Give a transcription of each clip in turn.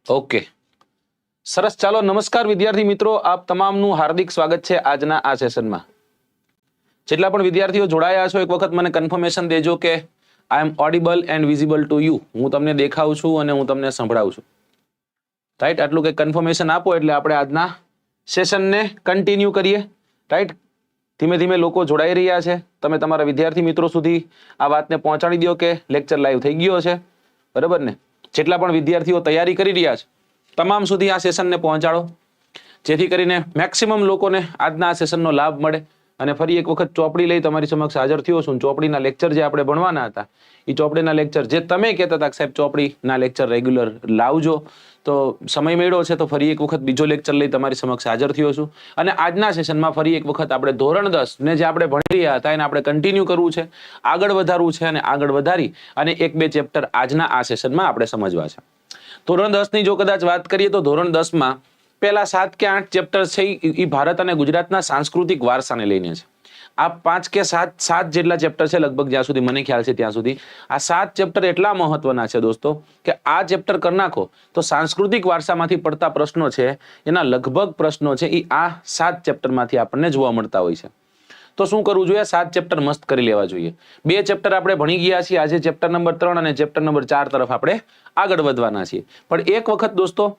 Okay, સરસ. ચાલો, નમસ્કાર વિદ્યાર્થી મિત્રો, આપ તમામનું હાર્દિક સ્વાગત છે આજના આ સેશનમાં. જેટલા પણ વિદ્યાર્થીઓ જોડાયા છો, એક વખત મને કન્ફર્મેશન દેજો કે I am audible and visible to you. હું તમને દેખાઉં છું અને હું તમને સંભળાવું છું. રાઈટ, આટલું કંઈક કન્ફર્મેશન આપો એટલે આપણે આજના સેશનને કન્ટિન્યુ કરીએ. રાઈટ, ધીમે ધીમે લોકો જોડાઈ રહ્યા છે. તમે તમારા વિદ્યાર્થી મિત્રો સુધી આ વાતને પહોંચાડી દો કે લેક્ચર લાઈવ થઈ ગયો છે. બરાબર ને? જેટલા પણ વિદ્યાર્થીઓ તૈયારી કરી રહ્યા છે તમામ સુધી આ સેશનને પહોંચાડો, જેથી કરીને મેક્સિમમ લોકોને આજના આ સેશનનો લાભ મળે. અને ફરી એક વખત ચોપડી લઈ તમારી સમક્ષ હાજર થયો છું. ચોપડીના લેક્ચર જે આપણે ભણવાના હતા એ ચોપડીના લેક્ચર જે તમે કહેતા હતા સાહેબ ચોપડીના લેક્ચર રેગ્યુલર લાવજો, તો સમય મળ્યો છે તો ફરી એક વખત બીજો લેક્ચર લઈ તમારી સમક્ષ હાજર થયો છું. અને આજના સેશનમાં ફરી એક વખત આપણે ધોરણ 10 ને જે આપણે ભણી રહ્યા હતા એને આપણે કન્ટિન્યુ કરવું છે, આગળ વધારવું છે અને આગળ વધારી અને 1-2 ચેપ્ટર આજના આ સેશનમાં આપણે સમજવા છે. ધોરણ 10 ની જો કદાચ વાત કરીએ તો ધોરણ 10 માં પહેલા 7 કે 8 ચેપ્ટર છે એ ભારત અને ગુજરાતના સાંસ્કૃતિક વારસાને લઈને છે. આ 5 કે 7 જેટલા ચેપ્ટર છે લગભગ, જ્યાં સુધી મને ખ્યાલ છે ત્યાં સુધી. આ 7 ચેપ્ટર એટલા મહત્વના છે દોસ્તો કે આ ચેપ્ટર કરી નાખો તો સાંસ્કૃતિક વારસામાંથી પડતા પ્રશ્નો છે એના લગભગ પ્રશ્નો છે એ આ 7 ચેપ્ટરમાંથી આપણને જોવા મળતા હોય છે. તો શું કરવું જોઈએ? 7 ચેપ્ટર મસ્ત કરી લેવા જોઈએ. 2 ચેપ્ટર આપણે ભણી ગયા છીએ. આજે ચેપ્ટર નંબર 3 અને ચેપ્ટર નંબર 4 તરફ આપણે આગળ વધવાના છીએ. પણ એક વખત દોસ્તો,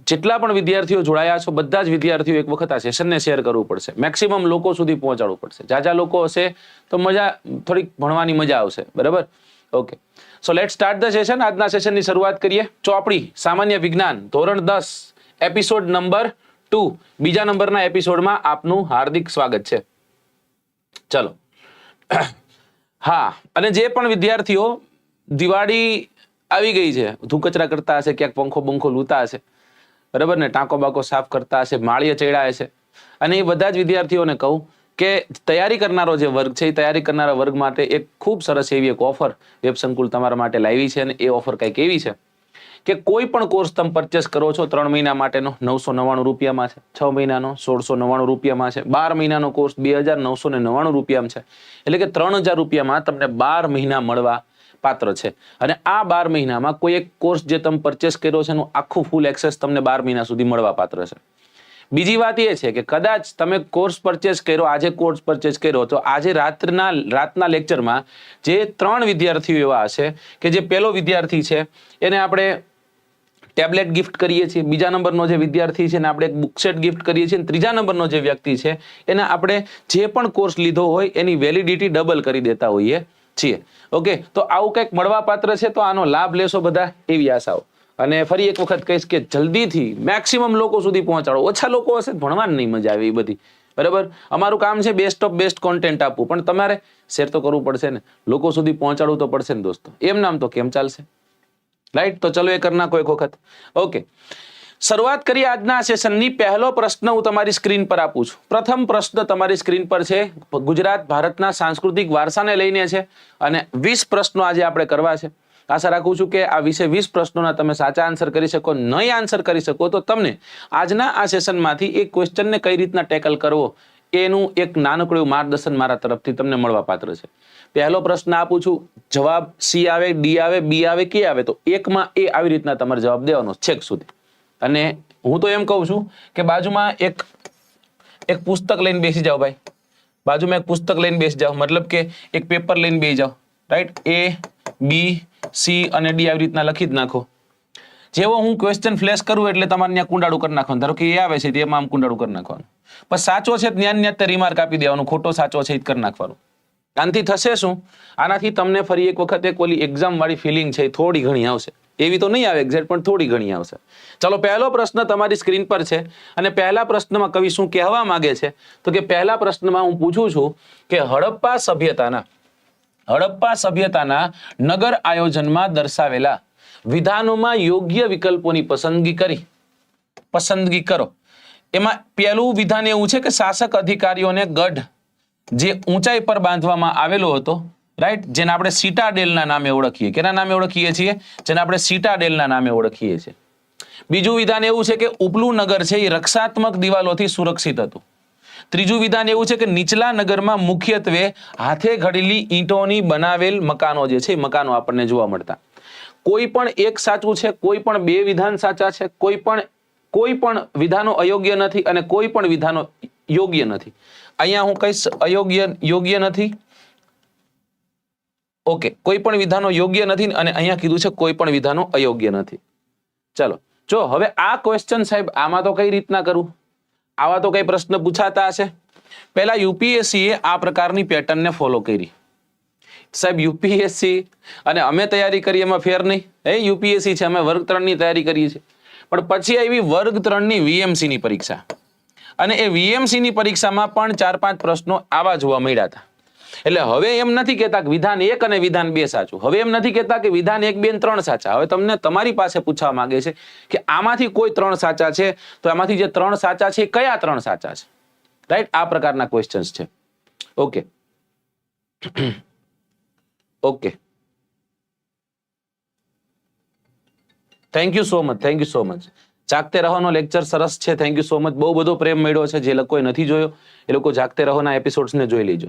જેટલા પણ વિદ્યાર્થીઓ જોડાયા છો બધા જ વિદ્યાર્થીઓ એક વખત આ સેશનને શેર કરવું પડશે. મેક્સિમમ લોકો સુધી પહોંચાડવું પડશે. જાજા લોકો હશે તો મજા, થોડીક ભણવાની મજા આવશે. બરાબર? Okay, so let start the session. આજના સેશનની શરૂઆત કરીએ. ચોપડી સામાન્ય વિજ્ઞાન ધોરણ 10 એપિસોડ નંબર 2, બીજા નંબરના એપિસોડમાં આપનું હાર્દિક સ્વાગત છે. ચલો, હા, અને જે પણ વિદ્યાર્થીઓ દિવાળી આવી ગઈ છે, ધૂકચરા કરતા હશે, ક્યાંક પંખો બંખો લૂતા હશે, બરાબર ને, ટાંકો બાકો સાફ કરતા હશે, માળીએ ચડ્યા હશે, અને એ બધા જ વિદ્યાર્થીઓને કહું કે તૈયારી કરનારો જે વર્ગ છે એ તૈયારી કરનારા વર્ગ માટે એક ખૂબ સરસ એવી એક ઓફર વેબસંકુલ તમારા માટે લાવી છે. અને એ ઓફર કંઈક એવી છે કે કોઈ પણ કોર્સ તમે પરચેસ કરો છો 3 મહિના માટેનો 999 રૂપિયામાં છે, 6 મહિનાનો 1699 રૂપિયામાં છે, 12 મહિનાનો કોર્સ 2999 રૂપિયામાં છે. એટલે કે 3000 રૂપિયામાં તમને 12 મહિના મળવા પાત્ર છે. અને આ 12 મહિનામાં કોઈ એક કોર્સ જે તમે પરચેસ કર્યો છે એનું આખું ફૂલ એક્સેસ તમને 12 મહિના સુધી મળવા પાત્ર છે. બીજી વાત એ છે કે કદાચ તમે કોર્સ પરચેસ કર્યો, આજે કોર્સ પરચેસ કર્યો, તો આજે રાતના લેક્ચરમાં જે 3 વિદ્યાર્થીઓ એવા હશે કે જે પહેલો વિદ્યાર્થી છે એને આપણે ટેબ્લેટ ગિફ્ટ કરીએ છીએ, બીજા નંબરનો જે વિદ્યાર્થી છે એને આપણે એક બુકસેટ ગિફ્ટ કરીએ છીએ, અને ત્રીજા નંબરનો જે વ્યક્તિ છે એને આપણે જે પણ કોર્સ લીધો હોય એની વેલિડિટી ડબલ કરી દેતા હોઈએ છીએ. ઓકે, તો આવું કંઈક મળવા પાત્ર છે, તો આનો લાભ લેશો બધા એવી આશાઓ. અને ફરી એક વખત કહીશ કે જલ્દીથી મેક્સિમમ લોકો સુધી પહોંચાડો. ઓછા લોકો હશે ભણવાની નહીં મજા આવે એ બધી. બરાબર? અમારું કામ છે બેસ્ટ ઓફ બેસ્ટ કોન્ટેન્ટ આપવું, પણ તમારે શેર તો કરવું પડશે ને, લોકો સુધી પહોંચાડવું તો પડશે ને દોસ્તો. એમ નામ તો કેમ ચાલશે? રાઈટ, તો ચલો એ કરી નાખો એક વખત. ઓકે, શરૂઆત કરીએ આજના સેશનની. પહેલો પ્રશ્ન હું તમારી સ્ક્રીન પર આપું છું. પ્રથમ પ્રશ્ન તમારી સ્ક્રીન પર છે, ગુજરાત ભારતના સાંસ્કૃતિક વારસાને લઈને છે, અને 20 પ્રશ્નો આજે આપણે કરવા છે. આશા રાખું છું કે આ 20 પ્રશ્નોના તમે સાચા આન્સર કરી શકો. નહીં આન્સર કરી શકો તો તમને આજના આ સેશનમાંથી એક ક્વેશ્ચનને કઈ રીતના ટેકલ કરવો એનું એક નાનકડું માર્ગદર્શન મારા તરફથી તમને મળવા પાત્ર છે. પહેલો પ્રશ્ન આપું છું, જવાબ સી આવે, ડી આવે, બી આવે, કે આવે, તો એકમાં એ આવી રીતના તમારે જવાબ દેવાનો છેક સુધી. અને હું તો એમ કહું છું કે બાજુમાં એક પુસ્તક લઈને બેસી જાઓ ભાઈ, બાજુમાં એક પુસ્તક લઈને બેસી જાઓ, મતલબ કે એક પેપર લઈને બેસી જાઓ. રાઈટ, એ, બી, સી અને ડી આવી રીતના લખી જ નાખો. જેવો હું ક્વેશ્ચન ફ્લેશ કરું એટલે તમારે ત્યાં કુંડાળું કરી નાખવાનું. ધારો કે એ આવે છે તેમાં આમ કુંડાળું કરી નાખવાનું. પણ સાચો છે ત્યાં રિમાર્ક આપી દેવાનું, ખોટો સાચો છે એ કરી નાખવાનું. આનાથી થશે શું? આનાથી તમને ફરી એક વખત એક ઓલી એક્ઝામ વાળી ફિલિંગ છે થોડી ઘણી આવશે. એવી તો નહીં આવે એક્ઝેક્ટ, પણ થોડી ઘણી આવશે. ચલો, પહેલો પ્રશ્ન તમારી સ્ક્રીન પર છે, અને પહેલા પ્રશ્નમાં કવિ શું કહેવા માંગે છે તો કે પહેલા પ્રશ્નમાં હું પૂછું છું કે હડપ્પા સભ્યતાના નગર આયોજનમાં દર્શાવેલા વિધાનોમાં યોગ્ય વિકલ્પોની પસંદગી કરો. એમાં પહેલું વિધાન એવું છે કે શાસક અધિકારીઓને ગઢ જે ઊંચાઈ પર બાંધવામાં આવેલો હતો, રાઈટ, જેને આપણે સિટાડેલના નામે ઓળખીએ. કેના નામે ઓળખીએ છીએ? જેને આપણે સિટાડેલના નામે ઓળખીએ છીએ. બીજું વિધાન એવું છે કે ઉપલું નગર છે એ રક્ષાત્મક દિવાલોથી સુરક્ષિત હતું. ત્રીજું વિધાન એવું છે કે નીચલા નગરમાં મુખ્યત્વે હાથે ઘડેલી ઈંટોની બનાવેલ મકાનો જે છે એ મકાનો આપણને જોવા મળતા. કોઈ પણ એક સાચું છે, કોઈ પણ બે વિધાન સાચા છે, કોઈ પણ વિધાનો અયોગ્ય નથી અને કોઈ પણ વિધાનો યોગ્ય નથી. અહીંયા હું કહીશ યોગ્ય નથી. ઓકે, કોઈ પણ વિધાનો યોગ્ય નથી અને અહીંયા કીધું છે કોઈ પણ વિધાનો અયોગ્ય નથી. ચલો, જો હવે આ ક્વેશ્ચન સાહેબ આમાં તો કઈ રીતના કરું? આવા તો કઈ પ્રશ્ન પૂછાતા હશે. પહેલા યુપીએસસી એ આ પ્રકારની પેટર્નને ફોલો કરી. સાહેબ યુપીએસસી અને અમે તૈયારી કરી એમાં ફેર નહીં. યુપીએસસી છે, અમે વર્ગ 3 ની તૈયારી કરીએ છીએ. પણ પછી આવી વર્ગ 3 ની વીએમસી ની પરીક્ષા, અને એ વીએમસી ની પરીક્ષામાં પણ 4-5 પ્રશ્નો આવા જોવા મળ્યા હતા. એટલે હવે એમ નથી કહેતા કે વિધાન 1 અને વિધાન 2 સાચું. હવે એમ નથી કહેતા કે વિધાન 1, 2 અને 3 સાચા. હવે તમને તમારી પાસે પૂછવા માંગે છે કે આમાંથી કોઈ 3 સાચા છે, તો આમાંથી જે 3 સાચા છે કયા 3 સાચા છે? રાઈટ, આ પ્રકારના ક્વેશ્ચન્સ છે. Okay okay, thank you so much. જાગતે રહોનો લેક્ચર સરસ છે. Thank you so much. બહુ બધો પ્રેમ મળ્યો છે. જે લોકોએ નથી જોયો એ લોકો જાગતે રહોના એપિસોડ્સને જોઈ લેજો.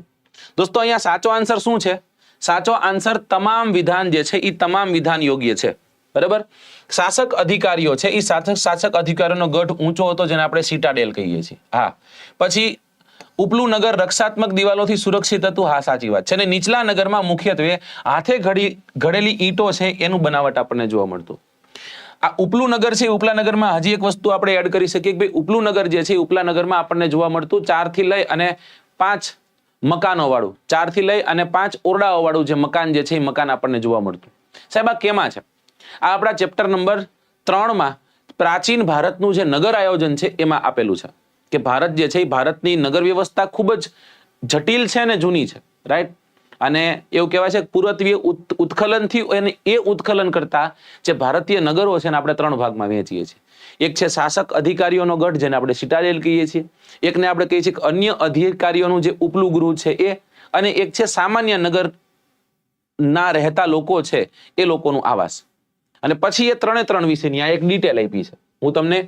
દોસ્તો, અહીંયા સાચો આન્સર શું છે? સાચો આન્સર તમામ વિધાન જે છે એ તમામ વિધાન યોગ્ય છે. બરાબર. શાસક અધિકારીઓ છે એ શાસક અધિકારીઓનો ગઢ ઊંચો હતો, જેને આપણે સિટાડેલ કહીએ છીએ. હા. પછી ઉપલું નગર રક્ષાત્મક દિવાલોથી સુરક્ષિત હતું. હા, સાચી વાત છે. અને નીચલા નગરમાં મુખ્યત્વે હાથે ઘડેલી ઈંટો છે એનું બનાવટ આપણને જોવા મળતું. આ ઉપલું નગર છે, ઉપલા નગરમાં હજી એક વસ્તુ આપણે એડ કરી શકીએ કે ભાઈ ઉપલું નગર જે છે ઉપલા નગરમાં આપણને જોવા મળતું 4 થી લઈ અને 5 મકાનો વાળું, 4 થી લઈ અને 5 ઓરડાઓ વાળું જે મકાન જે છે એ મકાન આપણને જોવા મળતું. સાહેબ આ કેમાં છે? આ આપણા ચેપ્ટર નંબર 3 માં પ્રાચીન ભારતનું જે નગર આયોજન છે એમાં આપેલું છે કે ભારત જે છે એ ભારતની નગર વ્યવસ્થા ખૂબ જ જટિલ છે અને જૂની છે. રાઈટ. અને એવું કહેવાય છે કે પુરાતત્વીય ઉત્ખલન થયું અને એ ઉત્ખલન કરતા જે ભારતીય નગરો છે ને આપણે 3 ભાગમાં વહેંચીએ છીએ. એક છે શાસક અધિકારીઓનો ગઢ, જેને આપણે સિટાડેલ કહીએ છીએ. એકને આપણે કહીએ છીએ કે અન્ય અધિકારીઓનું જે ઉપલું ગૃહ છે એ, અને એક છે સામાન્ય નગર ના રહેતા લોકો છે એ લોકોનું આવાસ. અને પછી એ 3 વિશેની આ એક ડિટેલ આપી છે. હું તમને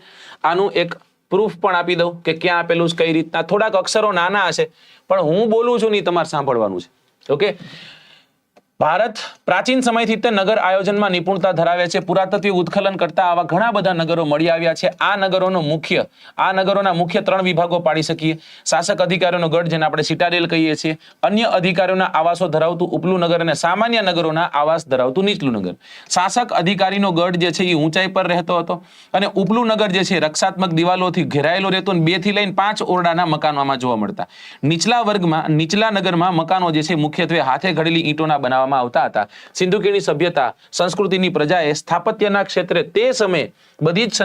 આનું એક પ્રૂફ પણ આપી દઉં કે ક્યાં આપેલું છે, કઈ રીતના. થોડાક અક્ષરો નાના હશે પણ હું બોલું છું નહીં, તમારે સાંભળવાનું છે. ઓકે. ભારત પ્રાચીન સમયથી તે નગર આયોજનમાં નિપુણતા ધરાવે છે. પુરાતત્વીય ઉત્ખલન કરતા આવા ઘણા બધા નગરો મળી આવ્યા છે. આ નગરોના મુખ્ય 3 વિભાગો પાડી શકીએ. શાસક અધિકારીઓનો ગઢ, જેને આપણે સિટાડેલ કહીએ છીએ. અન્ય અધિકારીઓના આવાસો ધરાવતું ઉપલું નગર અને સામાન્ય નગરોના આવાસ ધરાવતું નીચલું નગર. શાસક અધિકારીનો ગઢ જે છે એ ઊંચાઈ પર રહેતો હતો અને ઉપલું નગર જે છે રક્ષાત્મક દિવાલોથી ઘેરાયેલો રહેતો અને 2 થી લઈને 5 ઓરડાના મકાનોમાં જોવા મળતા. નીચલા નગરમાં મકાનો જે છે મુખ્યત્વે હાથે ઘડેલી ઈંટોના બનાવવામાં આવતા હતા. સિંધુ ખીણની સભ્યતા સંસ્કૃતિની પ્રજાએ સ્થાપત્યના ક્ષેત્રે તે સમયે બધી જ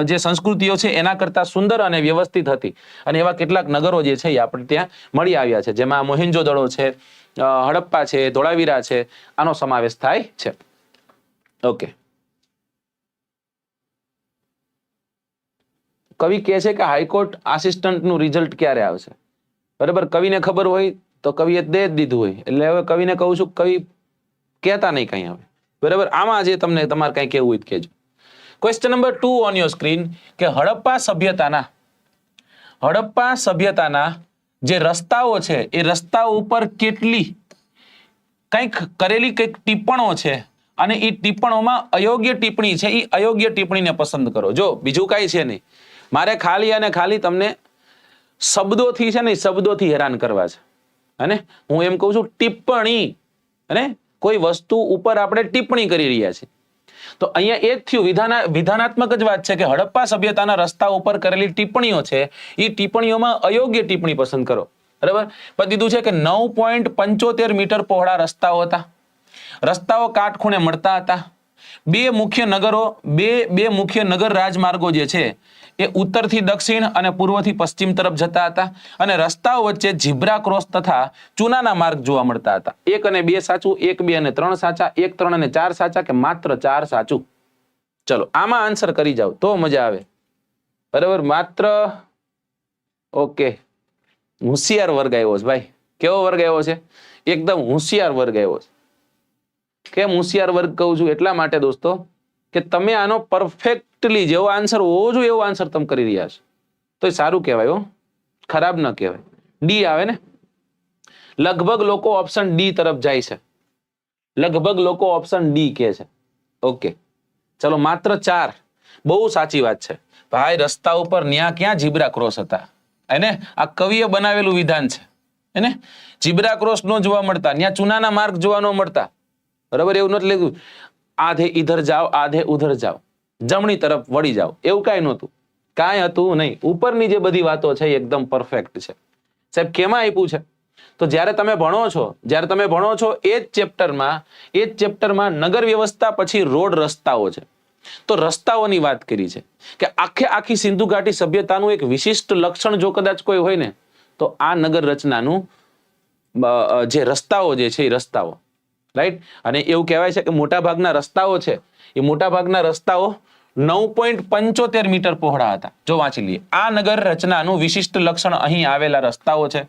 જે સંસ્કૃતિઓ છે એના કરતા સુંદર અને વ્યવસ્થિત હતી. અને એવા કેટલાક નગરો જે છે એ આપણે ત્યાં મળી આવ્યા છે, જેમાં મોહેન્જો-દડો છે, હડપ્પા છે, ધોળાવીરા છે, આનો સમાવેશ થાય છે. ઓકે. કવિ કહે છે કે હાઈકોર્ટ આસિસ્ટન્ટનું રિઝલ્ટ ક્યારે આવશે? બરાબર. કવિને ખબર હોય તો કવિએ દે જ દીધું હોય. એટલે હવે કવિને કહું છું, કવિ કહેતા નહીં કઈ હવે. બરાબર. આમાં જે તમને તમારે કઈ કહેવું હોય તો કહેજો. Question number 2 on your screen કે હડપ્પા સભ્યતાના જે રસ્તાઓ છે એ રસ્તાઓ ઉપર કંઈક ટિપ્પણો છે અને એ ટિપ્પણોમાં અયોગ્ય ટિપ્પણી છે, એ અયોગ્ય ટિપ્પણીને પસંદ કરો. જો બીજું કાંઈ છે નહીં, મારે ખાલી અને ખાલી તમને શબ્દોથી છે ને શબ્દોથી હેરાન કરવા છે. અને હું એમ કહું છું ટિપ્પણી, અને કોઈ વસ્તુ ઉપર આપણે ટિપ્પણી કરી રહ્યા છીએ. તો અહીંયા એ જ થયું, વિધાનાત્મક જ વાત છે કે હડપ્પા સભ્યતાના રસ્તા ઉપર કરેલી ટિપ્પણીઓ છે એ ટિપ્પણીઓમાં અયોગ્ય ટિપ્પણી પસંદ કરો. બરાબર. પછી દીધું છે કે 9.75 મીટર પહોળા રસ્તાઓ હતા. રસ્તાઓ કાટખૂણે મળતા હતા. બે મુખ્ય નગર રાજમાર્ગો જે છે એ ઉત્તરથી દક્ષિણ અને પૂર્વથી પશ્ચિમ તરફ જતા હતા. અને રસ્તાઓ વચ્ચે ઝીબ્રા ક્રોસ તથા ચૂનાના માર્ગ જોવા મળતા હતા. 1 અને 2 સાચું, 1, 2 અને 3 સાચા, 1, 3 અને 4 સાચા, કે માત્ર 4 સાચું? ચલો આમાં આન્સર કરી જાવ તો મજા આવે. બરાબર. માત્ર ઓકે. હોશિયાર વર્ગ આવ્યો છે ભાઈ. કેવો વર્ગ આવ્યો છે? એકદમ હોશિયાર વર્ગ આવ્યો છે. કેમ હોશિયાર વર્ગ કહું છું? એટલા માટે દોસ્તો કે તમે આનો પરફેક્ટલી જેવો આન્સર હોવો જોઈએ એવો આન્સર તમે કરી રહ્યા છો, તો એ સારું કહેવાય, ખરાબ ન કહેવાય. ડી આવે ને. લગભગ લોકો ઓપ્શન ડી તરફ જાય છે. લગભગ લોકો ઓપ્શન ડી કહે છે. ઓકે, ચલો માત્ર 4. બહુ સાચી વાત છે ભાઈ. રસ્તા ઉપર ન્યા ક્યાં ઝીબ્રા ક્રોસ હતા, એને આ કવિએ બનાવેલું વિધાન છે. એને ઝીબ્રા ક્રોસ નો જોવા મળતા, ન્યા ચૂનાના માર્ગ જોવા ન મળતા. બરાબર, એવું નથી લખ્યું આધે ઈધર જાઓ આધે ઉધર જાઓ, જમણી તરફ વળી જાઓ, એવું કાંઈ નહોતું. કાંઈ હતું નહીં. ઉપરની જે બધી વાતો છે એ એકદમ પરફેક્ટ છે. સાહેબ કેમાં આપ્યું છે? તો જ્યારે તમે ભણો છો એ જ ચેપ્ટરમાં નગર વ્યવસ્થા પછી રોડ રસ્તાઓ છે. તો રસ્તાઓની વાત કરી છે કે આખી સિંધુ ઘાટી સભ્યતાનું એક વિશિષ્ટ લક્ષણ જો કદાચ કોઈ હોય ને તો આ નગર રચનાનું જે રસ્તાઓ જે છે એ રસ્તાઓ, રાઈટ. અને એવું કહેવાય છે કે મોટાભાગના રસ્તાઓ છે એ મોટાભાગના રસ્તાઓ 9.75 મીટર પહોળા હતા. જો વાંચી લઈએ, આ નગર રચનાનું વિશિષ્ટ લક્ષણ અહીં આવેલા રસ્તાઓ છે.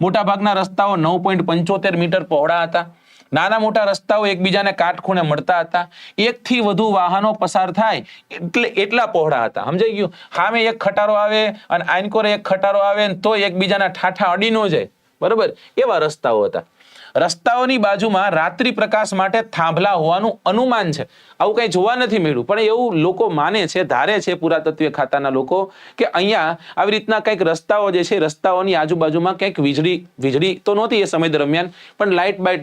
મોટાભાગના રસ્તાઓ 9.75 મીટર પહોળા હતા. નાના મોટા રસ્તાઓ એકબીજાને કાટખૂણે મળતા હતા. એકથી વધુ વાહનો પસાર થાય એટલા પહોળા હતા. સમજાઈ ગયું? સામે એક ખટારો આવે અને આનકોરે એક ખટારો આવે તો એકબીજાના ઠાઠા અડી ન જાય, બરોબર, એવા રસ્તાઓ હતા. રસ્તાઓની બાજુમાં રાત્રિ પ્રકાશ માટે થાંભલા હોવાનું અનુમાન છે. આવું કઈ જોવા નથી મળ્યું, પણ એવું લોકો માને છે, ધારે છે પુરાતત્વ ખાતાના લોકો કે અહીંયા આવી રીતના કંઈક રસ્તાઓ જે છે, રસ્તાઓની આજુબાજુમાં કંઈક વીજળી તો નહોતી એ સમય દરમિયાન, પણ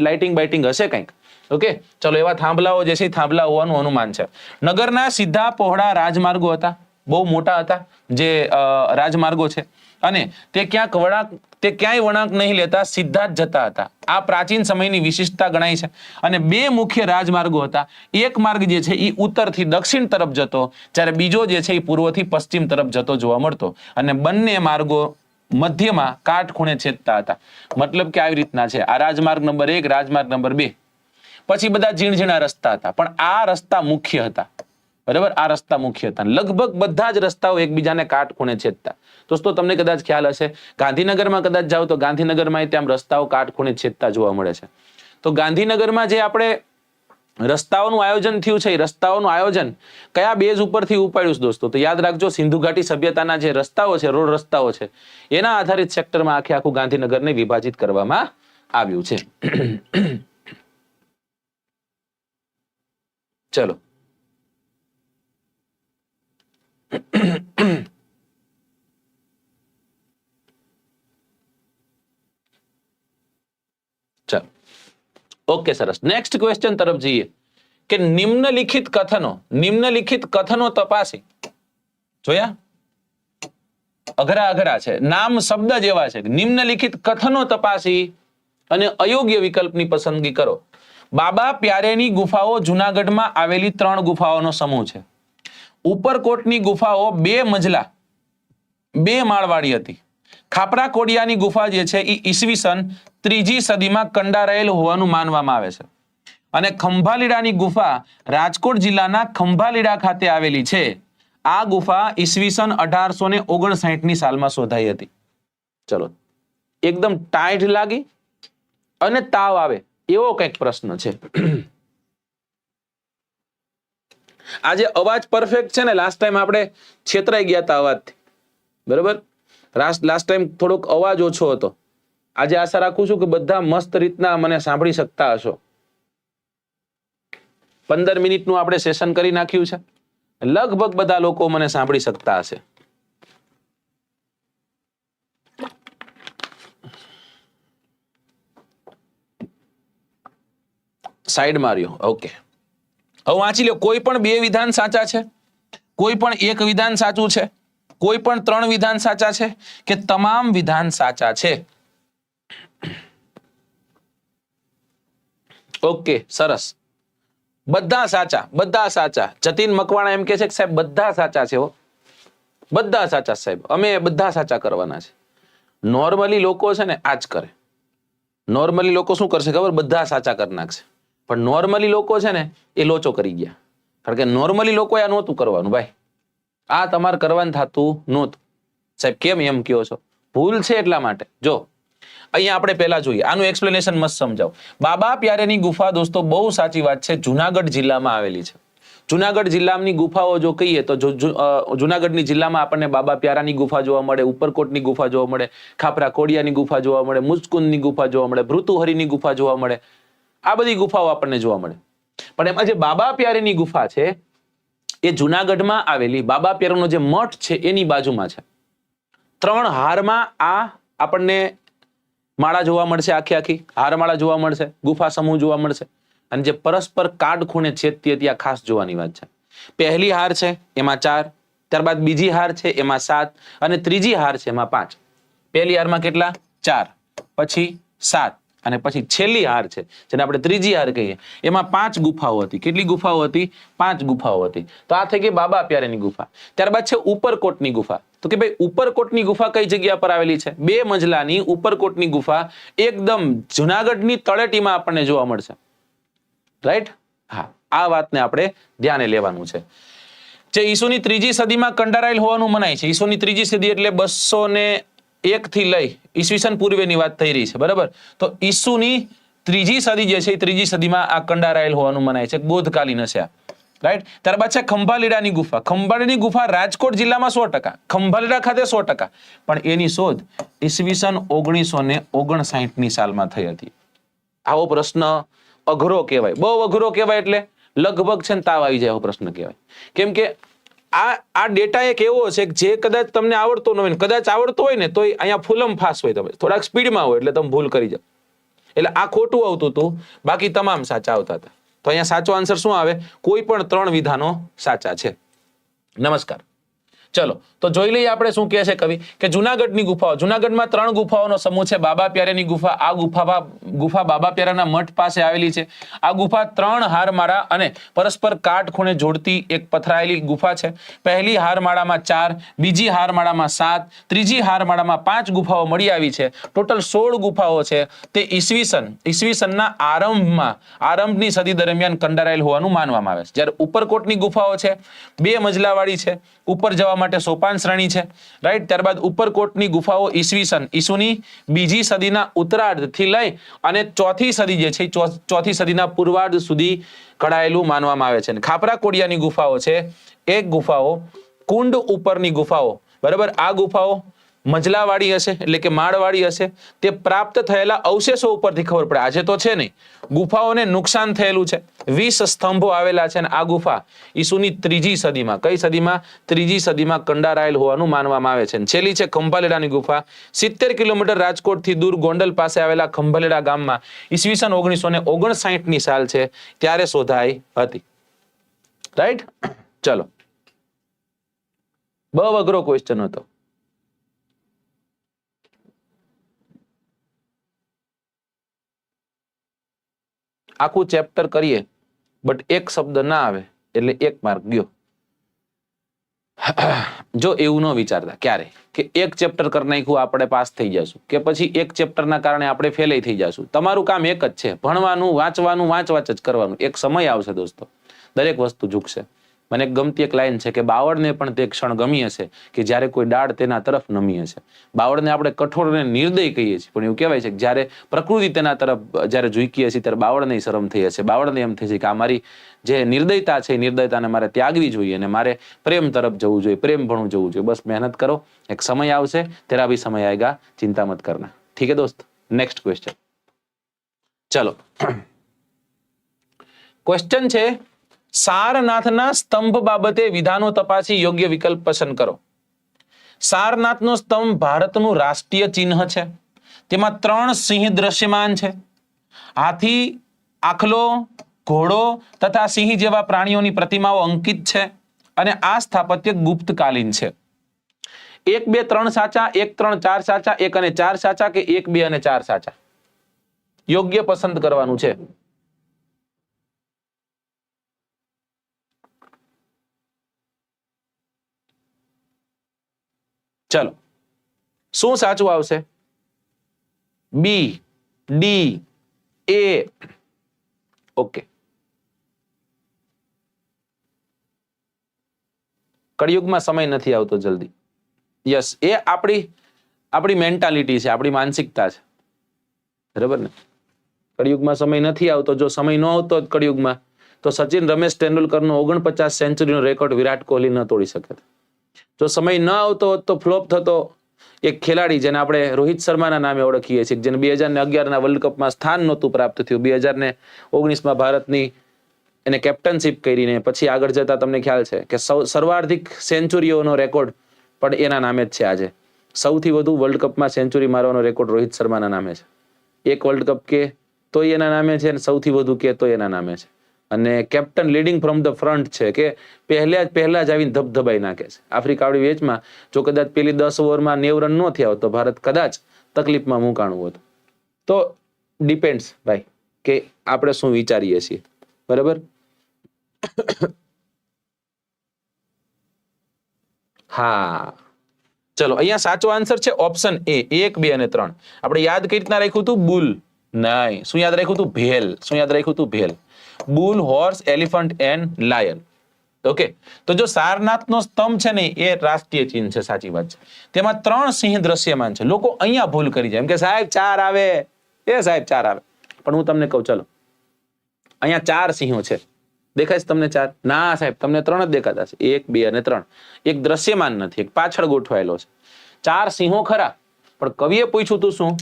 લાઇટિંગ હશે કંઈક. ઓકે, ચલો, એવા થાંભલાઓ જે છે થાંભલા હોવાનું અનુમાન છે. નગરના સીધા પહોળા રાજમાર્ગો હતા, બહુ મોટા હતા જે રાજમાર્ગો છે, અને તે ક્યાંય વળાંક નહીં લેતા, સીધા જ જતા હતા. આ પ્રાચીન સમયની વિશિષ્ટતા ગણાય છે. અને 2 મુખ્ય રાજમાર્ગો હતા. એક માર્ગ જે છે એ ઉત્તરથી દક્ષિણ તરફ જતો, જ્યારે બીજો જે છે એ પૂર્વથી પશ્ચિમ તરફ જતો જોવા મળતો. અને બંને માર્ગો મધ્યમાં કાટખૂણે છેદતા હતા. મતલબ કે આવી રીતના છે, આ રાજમાર્ગ નંબર 1, રાજમાર્ગ નંબર 2, પછી બધા ઝીણઝીણા રસ્તા હતા, પણ આ રસ્તા મુખ્ય હતા. બરાબર, આ રસ્તા મુખ્ય હતા. લગભગ બધા જ રસ્તાઓ એકબીજાને કાટખૂણે છેદતા. દોસ્તો તમને કદાચ ખ્યાલ હશે, ગાંધીનગરમાં કદાચ જાઓ તો ગાંધીનગરમાં ત્યાં રસ્તાઓ કાટખૂણે છેદતા જોવા મળે છે. તો ગાંધીનગરમાં જે આપણે રસ્તાઓનું આયોજન થયું છે, એ રસ્તાઓનું આયોજન કયા બેઝ ઉપરથી ઉપાડ્યું છે દોસ્તો? તો યાદ રાખજો, સિંધુ ઘાટી સભ્યતાના જે રસ્તાઓ છે, રોડ રસ્તાઓ છે, એના આધારિત સેક્ટરમાં આખું ગાંધીનગરને વિભાજિત કરવામાં આવ્યું છે. ચલો, ચાલો, ઓકે, સરસ. નેક્સ્ટ ક્વેશ્ચન તરફ જઈએ કે નિમ્નલિખિત કથનો તપાસી. જોયા? અઘરા છે, નામ શબ્દ જેવા છે. નિમ્નલિખિત કથનો તપાસી અને અયોગ્ય વિકલ્પની પસંદગી કરો. બાબા પ્યારેની ગુફાઓ જુનાગઢમાં આવેલી 3 ગુફાઓનો સમૂહ છે. ઉપરકોટની ગુફાઓ 2 મજલા 2 માળવાળી હતી. ખાપરા કોડિયાની ગુફા જે છે એ ઈસવીસન 3જી સદીમાં કંડારાયેલ હોવાનું માનવામાં આવે છે. અને ખંભાલીડાની ગુફા રાજકોટ જિલ્લાના ખંભાલીડા ખાતે આવેલી છે. આ ગુફા ઈસવીસન 1859ની સાલમાં શોધાઈ હતી. ચલો, એકદમ ટાઈટ લાગી અને તાવ આવે એવો કંઈક પ્રશ્ન છે. આજે અવાજ પરફેક્ટ છે ને? લાસ્ટ ટાઈમ આપણે છેતરાઈ ગયા હતા અવાજથી, બરોબર. લાસ્ટ ટાઈમ થોડોક અવાજ ઓછો હતો. આજે આશા રાખું છું કે બધા મસ્ત રીતના મને સાંભળી શકતા હશો. 15 મિનિટનું આપણે સેશન કરી નાખ્યું છે. લગભગ બધા લોકો મને સાંભળી શકતા હશે. સાઈડ માર્યો. ઓકે, હવે વાંચી લો. કોઈ પણ 2 વિધાન સાચા છે, કોઈ પણ 1 વિધાન સાચું છે, કોઈ પણ 3 વિધાન સાચા છે, કે તમામ વિધાન સાચા છે? ઓકે, સરસ. બધા સાચા. જતીન મકવાણા એમ કે છે કે સાહેબ બધા સાચા છે. બધા સાચા સાહેબ, અમે બધા સાચા કરવાના છે. નોર્મલી લોકો છે ને આ જ કરે. નોર્મલી લોકો શું કરશે ખબર? બધા સાચા કરી નાખશે. પણ નોર્મલી લોકો છે ને એ લોચો કરી ગયા. કારણ કે નોર્મલી લોકો આ નહોતું કરવાનું ભાઈ. આ તમારે કરવાનું થતું નહોતું. સાહેબ કેમ એમ કહો છો? ભૂલ છે એટલા માટે. જો અહીંયા આપણે પહેલા જોઈએ, આનું એક્સપ્લેનેશન મસ્ત સમજાવો. બાબા પ્યારેની ગુફા દોસ્તો બહુ સાચી વાત છે, જુનાગઢ જિલ્લામાં આવેલી છે. જુનાગઢ જિલ્લાની ગુફાઓ જો કહીએ તો જુનાગઢની જિલ્લામાં આપણને બાબા પ્યારાની ગુફા જોવા મળે, ઉપરકોટની ગુફા જોવા મળે, ખાપરા કોડિયાની ગુફા જોવા મળે, મુચકુંદની ગુફા જોવા મળે, ભૃતુહરિની ગુફા જોવા મળે. આ બધી ગુફાઓ આપણને જોવા મળે. પણ એમાં જે બાબા પ્યારેની ગુફા છે એ જુનાગઢમાં આવેલી બાબા પ્યારેનો જે મઠ છે એની બાજુમાં છે. 3 હારમાં આ આપણને માળા જોવા મળશે, આખી હારમાળા જોવા મળશે, ગુફા સમૂહ જોવા મળશે. અને જે પરસ્પર કાટખૂણે છેદતી હતી આ ખાસ જોવાની વાત છે. પહેલી હાર છે એમાં 4, ત્યારબાદ બીજી હાર છે એમાં 7 અને ત્રીજી હાર છે એમાં 5. પહેલી હારમાં કેટલા? 4, પછી 7 અને પછી છેલ્લી હાર છે જેને આપણે ત્રીજી હાર કહીએ એમાં 5 ગુફાઓ હતી. કેટલી ગુફાઓ હતી? 5 ગુફાઓ હતી. તો આ થઈ ગઈ બાબા પ્યારેની ગુફા. ત્યારબાદ છે ઉપરકોટની ગુફા. તો કે ભાઈ ઉપરકોટની ગુફા કઈ જગ્યા પર આવેલી છે? 2 મજલાની ઉપરકોટની ગુફા એકદમ જુનાગઢની તળેટીમાં આપણને જોવા મળશે. રાઈટ? હા, આ વાતને આપણે ધ્યાને લેવાનું છે. જે ઈસુની 3જી સદીમાં કંડારાયેલ હોવાનું મનાય છે. ઈસુની 3જી સદી એટલે 201 થી લઈ ઈસવીસન પૂર્વેની વાત થઈ રહી છે, બરાબર? તો ઈસુની 3જી સદી જે છે એ 3જી સદીમાં આ કંડારાયેલ હોવાનું મનાય છે. બોધકાલીન હશે આ. રાઈટ? ત્યારબાદ છે ખંભાલીડાની ગુફા. ખંભાલીની ગુફા રાજકોટ જિલ્લામાં 100%, ખંભાલીડા ખાતે 100%, પણ એની શોધ ઈસવીસન 1959ની સાલમાં થઈ હતી. આવો પ્રશ્ન અઘરો કહેવાય, બહુ અઘરો કહેવાય એટલે લગભગ છે ને તાવ આવી જાય એવો પ્રશ્ન કહેવાય. કેમ કે આ ડેટા એક એવો છે કે જે કદાચ તમને આવડતો ન હોય, કદાચ આવડતો હોય ને તો અહીંયા ફૂલમ ફાસ હોય, તમે થોડાક સ્પીડમાં હોય એટલે તમે ભૂલ કરી જાઓ. એટલે આ ખોટું આવતું હતું, બાકી તમામ સાચા આવતા હતા. તો અહીંયા સાચો આન્સર શું આવે? કોઈ પણ 3 વિધાનો સાચા છે. નમસ્કાર. ચલો તો જોઈ લઈએ આપણે શું કહે છે કવિ કે જુનાગઢની ગુફાઓ. જુનાગઢમાં 3 ગુફાઓનો સમૂહ છે. બાબા પ્યારેની ગુફા. આ ગુફા બાબા પ્યારાના મઠ પાસે આવેલી છે. આ ગુફા 3 હારમાળા અને પરસ્પર કાટખૂણે જોડતી એક પથરાયેલી ગુફા છે. પહેલી હારમાળામાં 4, બીજી હારમાળામાં 7, ત્રીજી હારમાળામાં 5 ગુફાઓ મળી આવી છે. ટોટલ 16 ગુફાઓ છે. તે ઈસવીસનના આરંભની સદી દરમિયાન કંડારાયેલ હોવાનું માનવામાં આવે છે. જ્યારે ઉપરકોટની ગુફાઓ છે 2 મજલાવાળી છે. ઉપર જવા માટે સોપાન શ્રેણી છે. રાઈટ? ત્યારબાદ ઉપરકોટની ગુફાઓ ઈસુની 2જી સદીના ઉત્તરાર્ધથી લઈ અને 4થી સદી જે છે 4થી સદીના પૂર્વાર્ધ સુધી ઘડાયેલું માનવામાં આવે છે. ખાપરા કોડિયાની ગુફાઓ છે એ ગુફાઓ કુંડ ઉપરની ગુફાઓ, બરાબર? આ ગુફાઓ મજલાવાળી હશે એટલે કે માળવાળી હશે. તે પ્રાપ્ત થયેલા અવશેષો ઉપરથી ખબર પડે. આજે તો છે નહીં, ગુફાઓને નુકસાન થયેલું છે. 20 સ્તંભો આવેલા છે અને આ ગુફા ઈસુની 3જી સદીમાં, કઈ સદીમાં? 3જી સદીમાં કંડારાયેલ હોવાનું માનવામાં આવે છે. છેલ્લી છે ખંભાલેડાની ગુફા. 70 કિલોમીટર રાજકોટથી દૂર ગોંડલ પાસે આવેલા ખંભાલેડા ગામમાં ઈસવીસન 1959ની સાલ છે ત્યારે શોધાઈ હતી. રાઈટ? ચલો, બહુ અઘરો ક્વેશ્ચન હતો. આખું ચેપ્ટર કરીએ બટ એક શબ્દ ના આવે એટલે 1 માર્ક ગયો. જો એવું ન વિચારતા ક્યારે કે એક ચેપ્ટર કરી નાખ્યું આપણે પાસ થઈ જશું, કે પછી એક ચેપ્ટરના કારણે આપણે ફેલ થઈ જશું. તમારું કામ એક જ છે, ભણવાનું, વાંચ જ કરવાનું. એક સમય આવશે દોસ્તો, દરેક વસ્તુ ઝૂકશે. મને એક ગમતી એક લાઈન છે કે બાવળને પણ તે ક્ષણ ગમી હશે કે જ્યારે કોઈ ડાળ તેના તરફ નમી હશે. બાવળને આપણે કઠોર અને નિર્દય કહીએ છીએ, પણ એવું કહેવાય છે કે જ્યારે પ્રકૃતિ તેના તરફ જ્યારે ઝૂકી હશે ત્યારે બાવળને શરમ થઈ હશે. બાવળને એમ થઈ છે કે આ મારી જે નિર્દયતા છે, નિર્દયતાને મારે ત્યાગવી જોઈએ અને મારે પ્રેમ તરફ જવું જોઈએ, પ્રેમ ભણું જવું જોઈએ. બસ મહેનત કરો, એક સમય આવશે, તેરા ભી સમય આएगा, ચિંતા મત કરના. ઠીક है दोस्त? Next question. चलो, क्वेश्चन છે સારનાથના સ્તંભ બાબતે વિધાનો તપાસી યોગ્ય વિકલ્પ પસંદ કરો. સારનાથનો સ્તંભ ભારતનું રાષ્ટ્રીય ચિહ્ન છે. તેમાં 3 સિંહ દ્રશ્યમાન છે. હાથી, આખલો, ઘોડો તથા સિંહ જેવા પ્રાણીઓની પ્રતિમાઓ અંકિત છે અને આ સ્થાપત્ય ગુપ્તકાલીન છે. 1, 2, 3 સાચા, 1, 3, 4 સાચા, 1 અને 4 સાચા કે 1, 2 અને 4 સાચા? યોગ્ય પસંદ કરવાનું છે. ચલો, શું સાચું આવશે? બી, ડી, એ. ઓકે. કળિયુગમાં સમય નથી આવતો જલ્દી. યસ, એ આપણી મેન્ટાલિટી છે, આપણી માનસિકતા છે, બરાબર ને? કળિયુગમાં સમય નથી આવતો. જો સમય ન આવતો કળિયુગમાં તો સચિન રમેશ તેંડુલકરનો 49 સેન્ચુરીનો રેકોર્ડ વિરાટ કોહલી ન તોડી શકે. જો સમય ન આવતો તો ફ્લોપ થતો એક ખેલાડી જેને આપણે રોહિત શર્માના નામે ઓળખીએ છીએ, જેને 2011ના વર્લ્ડ કપમાં સ્થાન નહોતું પ્રાપ્ત થયું, 2019માં ભારતની એને કેપ્ટનશીપ કરીને પછી આગળ જતા તમને ખ્યાલ છે કે સર્વાધિક સેન્ચુરીઓનો રેકોર્ડ પણ એના નામે જ છે. આજે સૌથી વધુ વર્લ્ડ કપમાં સેન્ચુરી મારવાનો રેકોર્ડ રોહિત શર્માના નામે છે. એક વર્લ્ડ કપ કે તો એના નામે છે અને સૌથી વધુ કે તો એના નામે છે. અને captain leading from the front છે કે પહેલા જ આવીને ધબધબાઈ નાખે છે. આફ્રિકાવાળી મેચમાં જો કદાચ પેલી 10 ઓવરમાં 90 રન ન થયા હોત તો ભારત કદાચ તકલીફમાં મુકાણું હોત. તો ડિપેન્ડ્સ ભાઈ કે આપણે શું વિચારીએ છીએ. બરાબર. હા ચલો, અહીંયા સાચો આન્સર છે ઓપ્શન એ, 1, 2 અને 3. આપણે યાદ કઈ રીતના રાખ્યું હતું? બુલ નહીં, શું યાદ રાખ્યું હતું? ભેલ. શું યાદ રાખ્યું હતું? ભેલ. Bull, horse, elephant and lion. Okay, તો જો સારનાથનો સ્તંભ છે ને એ રાષ્ટ્રીય ચિહ્ન છે, સાચી વાત છે. તેમાં 3 સિંહ દ્રશ્યમાન છે. લોકો અહીંયા ભૂલ કરી જાય એમ કે સાહેબ 4 આવે, એ સાહેબ 4 આવે. પણ હું તમને કહું, ચલો અહીંયા 4 સિંહો છે. દેખાય છે તમને 4? ના સાહેબ, તમને 3 જ દેખાતા છે. 1, 2 અને 3. એક દ્રશ્યમાન નથી, એક પાછળ ગોઠવાયેલો છે. 4 સિંહો ખરા, પણ કવિએ પૂછ્યું તું શું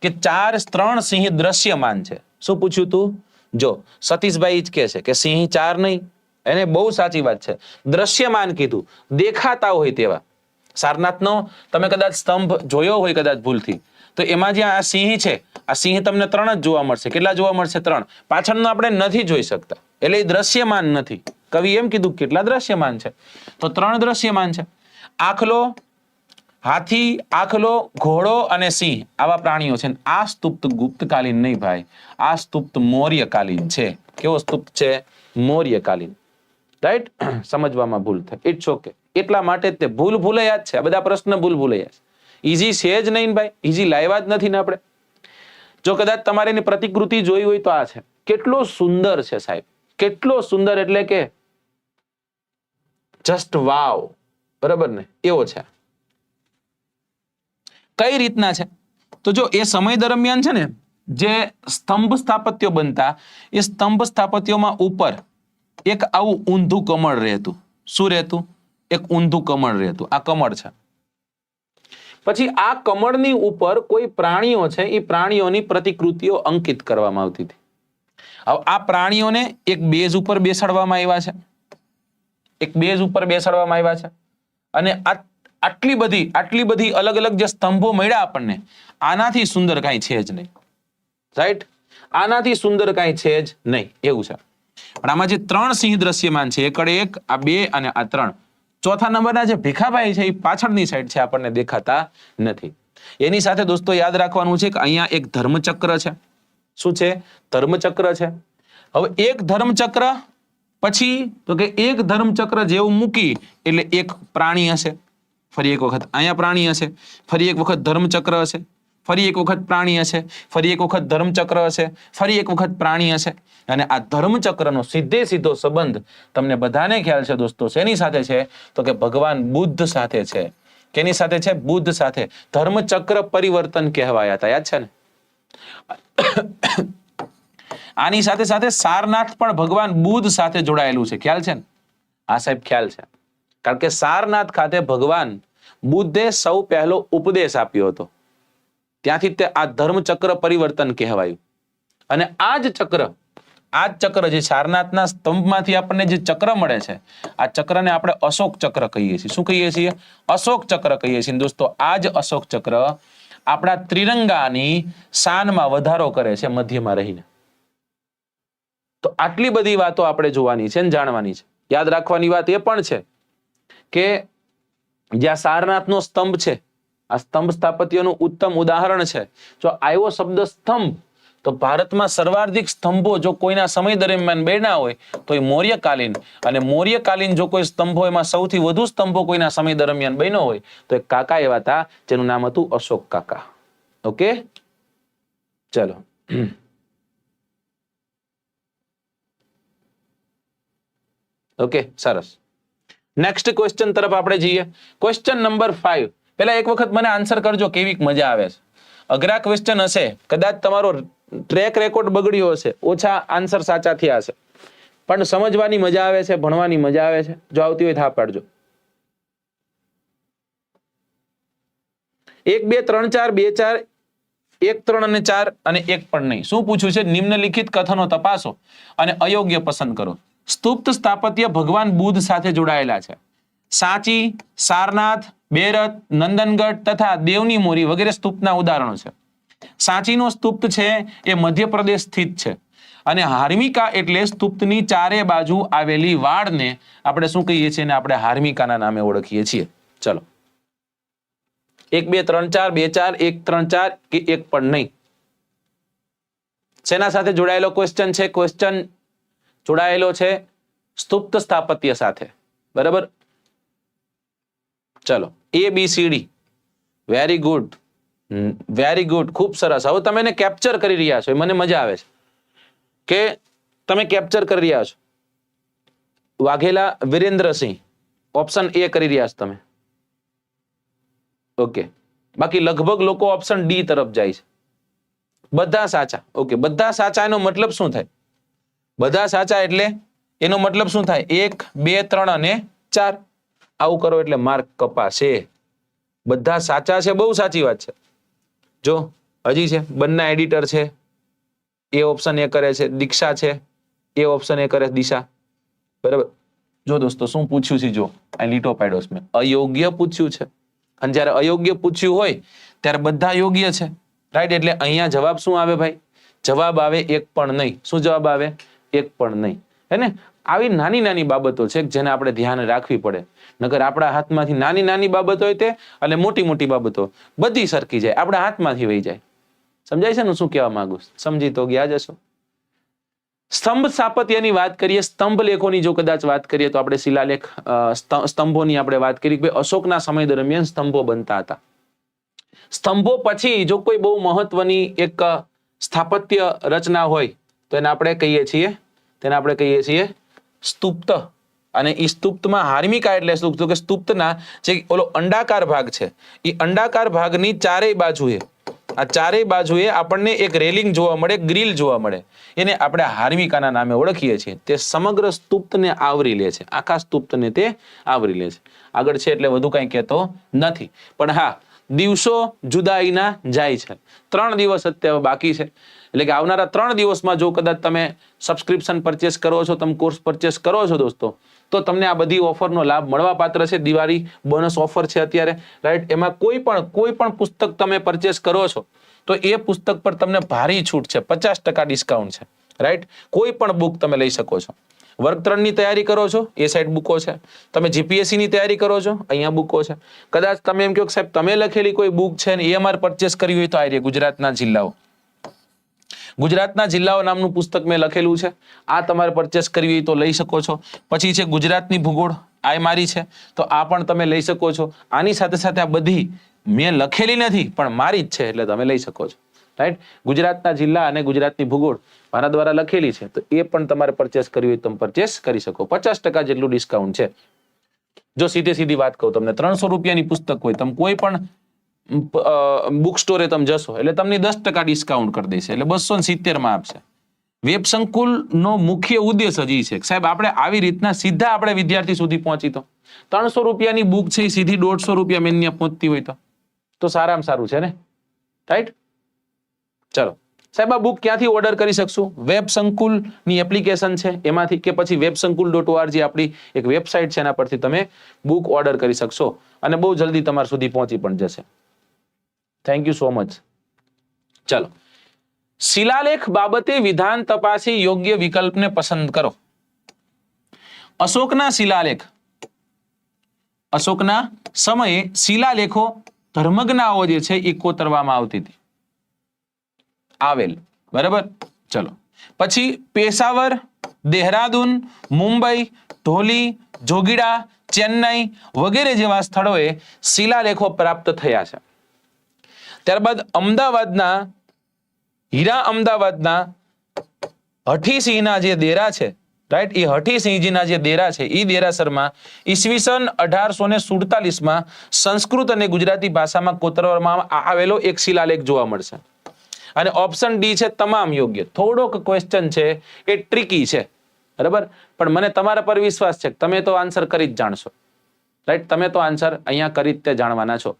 કે 3 સિંહ દ્રશ્યમાન છે. શું પૂછ્યું તું? જો સતીશભાઈ જ કહે છે કે સિંહ 4 નહીં, એને બહુ સાચી વાત છે, દ્રશ્યમાન કીધું, દેખાતા હોય તેવા. સારનાથનો તમે કદાચ સ્તંભ જોયો હોય કદાચ ભૂલથી, તો એમાં જ્યાં આ સિંહ છે, આ સિંહ તમને 3 જ જોવા મળશે. કેટલા જોવા મળશે? 3. પાછળનો આપણે નથી જોઈ શકતા, એટલે એ દ્રશ્યમાન નથી. કવિ એમ કીધું કેટલા દ્રશ્યમાન છે, તો 3 દ્રશ્યમાન છે. આખલો, હાથી, આખલો, ઘોડો અને સિંહ, આવા પ્રાણીઓ છે. આ સ્તુપ્ત ગુપ્તકાલીન નહીં ભાઈ, આ સ્તુપ્ત મૌર્યકાલીન છે. કેવો સ્તુપ્ત છે? મૌર્યકાલીન. રાઈટ? સમજવામાં ભૂલ થાય, ઇટ્સ ઓકે. એટલા માટે જ તે ભૂલૈયા જ છે. આ બધા પ્રશ્ન ભૂલૈયા છે. ઈઝી છે જ નહીં ભાઈ, ઈઝી લાવ્યા જ નથી ને આપણે. જો કદાચ તમારે એની પ્રતિકૃતિ જોઈ હોય તો આ છે. કેટલો સુંદર છે સાહેબ, કેટલો સુંદર, એટલે કે જસ્ટ વાવ. બરાબર ને? એવો છે. કઈ રીતના છે? તો જો એ સમય દરમિયાન છે ને જે સ્તંભ સ્થાપત્યો બનતા, એ સ્તંભ સ્થાપત્યોમાં ઉપર એક આવું ઊંધું કમળ રહેતું. શું રહેતું? એક ઊંધું કમળ રહેતું. આ કમળ છે. પછી આ કમળની ઉપર કોઈ પ્રાણીઓ છે, એ પ્રાણીઓની પ્રતિકૃતિઓ અંકિત કરવામાં આવતી હતી. હવે આ પ્રાણીઓને એક બેઝ ઉપર બેસાડવામાં આવ્યા છે, એક બેઝ ઉપર બેસાડવામાં આવ્યા છે. અને આટલી બધી અલગ અલગ જે સ્તંભો મળ્યા આપણને, આનાથી સુંદર કાંઈ છે જ નહીં. રાઈટ? આનાથી સુંદર કાંઈ છે જ નહીં, એવું છે. પણ આમાં જે 3 સિંહ દ્રશ્યમાન છે, એકડે 1, આ 2 અને આ 3. ચોથા નંબરના જે ભીખાભાઈ છે એ પાછળની સાઈડ છે, આપણને દેખાતા નથી. એની સાથે દોસ્તો યાદ રાખવાનું છે કે અહીંયા એક ધર્મચક્ર છે. શું છે? ધર્મચક્ર છે. હવે એક ધર્મચક્ર પછી તો કે એક ધર્મચક્ર જેવું મૂકી એટલે એક પ્રાણી હશે. ફરી એક વખત અહીંયા પ્રાણી હશે, ફરી એક વખત ધર્મચક્ર હશે, ફરી એક વખત પ્રાણી હશે, ફરી એક વખત ધર્મચક્ર હશે, ફરી એક વખત પ્રાણી હશે. અને આ ધર્મચક્રનો સીધો સંબંધ તમને બધાને ખ્યાલ છે દોસ્તો, શેની સાથે છે? તો કે ભગવાન બુદ્ધ સાથે છે. કેની સાથે છે? બુદ્ધ સાથે. ધર્મચક્ર પરિવર્તન કહેવાયા હતા, યાદ છે ને? આની સાથે સાથે સારનાથ પણ ભગવાન બુદ્ધ સાથે જોડાયેલું છે, ખ્યાલ છે ને? આ સાહેબ ખ્યાલ છે, કારણ કે સારનાથ ખાતે ભગવાન બુદ્ધે સૌ પહેલો ઉપદેશ આપ્યો હતો. ત્યાંથી તે આ ધર્મચક્ર પરિવર્તન કહેવાયું. અને આ જ ચક્ર જે સારનાથના સ્તંભમાંથી આપણને જે ચક્ર મળે છે, આ ચક્રને આપણે અશોક ચક્ર કહીએ છીએ. શું કહીએ છીએ? અશોક ચક્ર કહીએ છીએ. દોસ્તો આ જ અશોક ચક્ર આપણા ત્રિરંગાની શાનમાં વધારો કરે છે મધ્યમાં રહીને. તો આટલી બધી વાતો આપણે જોવાની છે અને જાણવાની છે. યાદ રાખવાની વાત એ પણ છે કે જ્યાં સારનાથનો સ્તંભ છે, આ સ્તંભ સ્થાપત્યનું ઉત્તમ ઉદાહરણ છે. જો આવ્યો શબ્દ સ્તંભ, તો ભારતમાં સર્વાધિક સ્તંભો જો કોઈના સમય દરમિયાન બન્યા હોય તો એ મૌર્યકાલીન. અને મૌર્યકાલીન જો કોઈ સ્તંભો, એમાં સૌથી વધુ સ્તંભો કોઈના સમય દરમિયાન બન્યો હોય તો એક કાકા એવા હતા જેનું નામ હતું અશોક કાકા. ઓકે, ચલો. ઓકે, સરસ. નેક્સ્ટ ક્વેશ્ચન તરફ આપણે જઈએ. Question number 5. પહેલા એક વખત મને આન્સર કરજો, કેવી મજા આવે છે. અઘરા ક્વેશ્ચન હશે, કદાચ તમારો ટ્રેક રેકોર્ડ બગડ્યો હશે, ઓછા આન્સર સાચા થયા હશે, પણ સમજવાની મજા આવે છે, ભણવાની મજા આવે છે. જો આવતી હોય તો હા પાડજો. 1, 2, 3, 4, 2, 4, 1, 3 અને 4 અને 1 પણ નહીં. શું પૂછ્યું છે? નિમ્નલિખિત કથનો તપાસો અને અયોગ્ય પસંદ કરો. સ્તુપ્ત સ્થાપત્ય ભગવાન બુદ્ધ સાથે જોડાયેલા છે. સાંચી, સારનાથ, બેરત, નંદનગઢ તથા દેવની મોરી વગેરે સ્તુપના ઉદાહરણો છે. સાંચીનો સ્તુપ છે એ મધ્યપ્રદેશ સ્થિત છે અને હાર્મિકા એટલે સ્તુપની ચારે બાજુ આવેલી વાડને આપણે શું કહીએ છીએ ને આપણે હાર્મિકાના નામે ઓળખીએ છીએ. ચલો 1 2 3 4 2 4 1 3 4 કે એક પણ નહીં. શેના સાથે જોડાયેલો ક્વેશ્ચન છે? ક્વેશ્ચન જોડાયેલો છે સ્તુપ્ત સ્થાપત્ય સાથે. બરાબર, ચલો ABCD, very good, very good, ખૂબ સરસ. હવે તમે એને કેપ્ચર કરી રહ્યા છો, મને મજા આવે છે કે તમે કેપ્ચર કરી રહ્યા છો. વાઘેલા વિરેન્દ્રસિંહ ઓપ્શન A કરી રહ્યા છો તમે. ઓકે, બાકી લગભગ લોકો ઓપ્શન D તરફ જાય છે. બધા સાચા. ઓકે, બધા સાચા એનો મતલબ શું થાય? બધા સાચા એટલે એનો મતલબ શું થાય? 1 2 3 અને 4. આવું કરો એટલે માર્ક કપાશે. બધા સાચા છે, બહુ સાચી વાત છે. જો હજી છે, બંને એડિટર છે, એ ઓપ્શન એ કરે છે. દીક્ષા છે, એ ઓપ્શન એ કરે દિશા. બરાબર, જો દોસ્તો શું પૂછ્યું છે, જો આ લીટો પાડ્યો છે મેં, અયોગ્ય પૂછ્યું છે. અને જ્યારે અયોગ્ય પૂછ્યું હોય ત્યારે બધા યોગ્ય છે, રાઈટ? એટલે અહીંયા જવાબ શું આવે ભાઈ? જવાબ આવે એક પણ નહીં. શું જવાબ આવે? એક પણ નહીં. હે ને? આવી નાની નાની બાબતો છે જેને આપણે ધ્યાન રાખવી પડે. નકર આપણા હાથમાંથી નાની નાની બાબતો હોય તે અને મોટી મોટી બાબતો બધી સરકી જાય, આપણા હાથમાંથી વહી જાય. સમજાય છે ને શું કહેવા માંગુ? સમજી તો ગયા જશો. સ્તંભ સ્થાપત્યની વાત કરીએ, સ્તંભ લેખોની જો કદાચ વાત કરીએ તો આપણે શિલાલેખ સ્તંભોની આપણે વાત કરી કે અશોકના સમય દરમિયાન સ્તંભો બનતા હતા. સ્તંભો પછી જો કોઈ બહુ મહત્વની એક સ્થાપત્ય રચના હોય તો એને આપણે કહીએ છીએ સ્તુપ્ત. અને એ સ્તુપ્તમાં હાર્મિકા એટલે શું? તો કે સ્તુપ્તના જે ઓલો અંડાકાર ભાગ છે એ અંડાકાર ભાગની ચારેય બાજુએ, આ ચારેય બાજુએ આપણને એક રેલિંગ જોવા મળે, ગ્રીલ જોવા મળે. એને આપણે હાર્મિકાના નામે ઓળખીએ છીએ. તે સમગ્ર સ્તુપ્તને આવરી લે છે, આખા સ્તુપ્તને તે આવરી લે છે. આગળ છે એટલે વધુ કંઈ કહેતો નથી. પણ હા, દિવસો જુદાઈના જાય છે. 3 દિવસ અત્યારે બાકી છે. એટલે કે આવનારા 3 દિવસમાં જો કદાચ તમે સબસ્ક્રિપ્શન પરચેસ કરો છો, તમે કોર્સ પરચેસ કરો છો દોસ્તો, તો તમને આ બધી ઓફરનો લાભ મળવા પાત્ર છે. દિવાળી બોનસ ઓફર છે અત્યારે, રાઈટ? એમાં કોઈ પણ પુસ્તક તમે પરચેસ કરો છો તો એ પુસ્તક પર તમને ભારી છૂટ છે, 50% ડિસ્કાઉન્ટ છે, રાઈટ? કોઈ પણ બુક તમે લઈ શકો છો. વર્ગ 3 ની તૈયારી કરો છો, એ સાઈડ બુકો છે. તમે જીપીએસસી ની તૈયારી કરો છો, અહીંયા બુકો છે. કદાચ તમે એમ કહો કે સાહેબ તમે લખેલી કોઈ બુક છે ને એ અમારે પરચેસ કરવી હોય તો આ ગુજરાતના જિલ્લાઓ નામનું પુસ્તક મેં લખેલું છે. આ તમારે પરચેસ કરવી હોય તો લઈ શકો છો. પછી છે ગુજરાતની ભૂગોળ, આ મારી છે, તો આ પણ તમે લઈ શકો છો. આની સાથે સાથે આ બધી મેં લખેલી નથી પણ મારી જ છે, એટલે તમે લઈ શકો છો, રાઈટ? ગુજરાતના જિલ્લા અને ગુજરાતની ભૂગોળ મારા દ્વારા લખેલી છે, તો એ પણ તમારે પરચેસ કરવી હોય તો તમે પરચેસ કરી શકો. 50% જેટલું ડિસ્કાઉન્ટ છે. જો સીધી વાત કહું તમને, 300 રૂપિયાની પુસ્તક હોય, તમે કોઈ પણ બુક સ્ટોરે તમે જશો એટલે તમને 10% ડિસ્કાઉન્ટ કરી દેશે, એટલે 270 માં આપશે. વેબ સંકુલનો મુખ્ય ઉદ્દેશ હજી છે સાહેબ આપણે આવી રીતના સીધા આપણે વિદ્યાર્થી સુધી પહોંચી. તો 300 રૂપિયાની બુક છે સીધી 150 રૂપિયા મેં ત્યાં પહોંચતી હોય તો સારામાં સારું છે ને, રાઈટ? ચલો સાહેબ, આ બુક ક્યાંથી ઓર્ડર કરી શકશું? વેબ સંકુલની એપ્લિકેશન છે એમાંથી, કે પછી websankul.org આપણી એક વેબસાઇટ છે, એના પરથી તમે બુક ઓર્ડર કરી શકશો અને બહુ જલ્દી તમારા સુધી પહોંચી પણ જશે. Thank you so much. ચલો, શિલાલેખ બાબતે વિધાન તપાસી યોગ્ય વિકલ્પને પસંદ કરો. અશોકના સમયે શિલાલેખો ધર્મજ્ઞાઓ જે છે એ કોતરવામાં આવતી હતી, આવેલ, બરાબર? ચલો, પછી પેશાવર, દેહરાદૂન, મુંબઈ, ઢોલી, જોગીડા, ચેન્નઈ વગેરે જેવા સ્થળોએ શિલાલેખો પ્રાપ્ત થયા છે. ત્યારબાદ અમદાવાદના હઠીસિંહના જે દેરા છે, રાઈટ? એ હઠીસિંહજીના જે દેરા છે એ દેરાસરમાં ઈસવીસન 1847માં સંસ્કૃત અને ગુજરાતી ભાષામાં કોતરવામાં આવેલો એક શિલાલેખ જોવા મળશે. અને ઓપ્શન ડી છે તમામ યોગ્ય. થોડોક ક્વેશ્ચન છે એ ટ્રિકી છે, બરાબર? પણ મને તમારા પર વિશ્વાસ છે, તમે તો આન્સર કરી જ જાણશો, રાઈટ? તમે તો આન્સર અહીંયા કરી જ તે જાણવાના છો.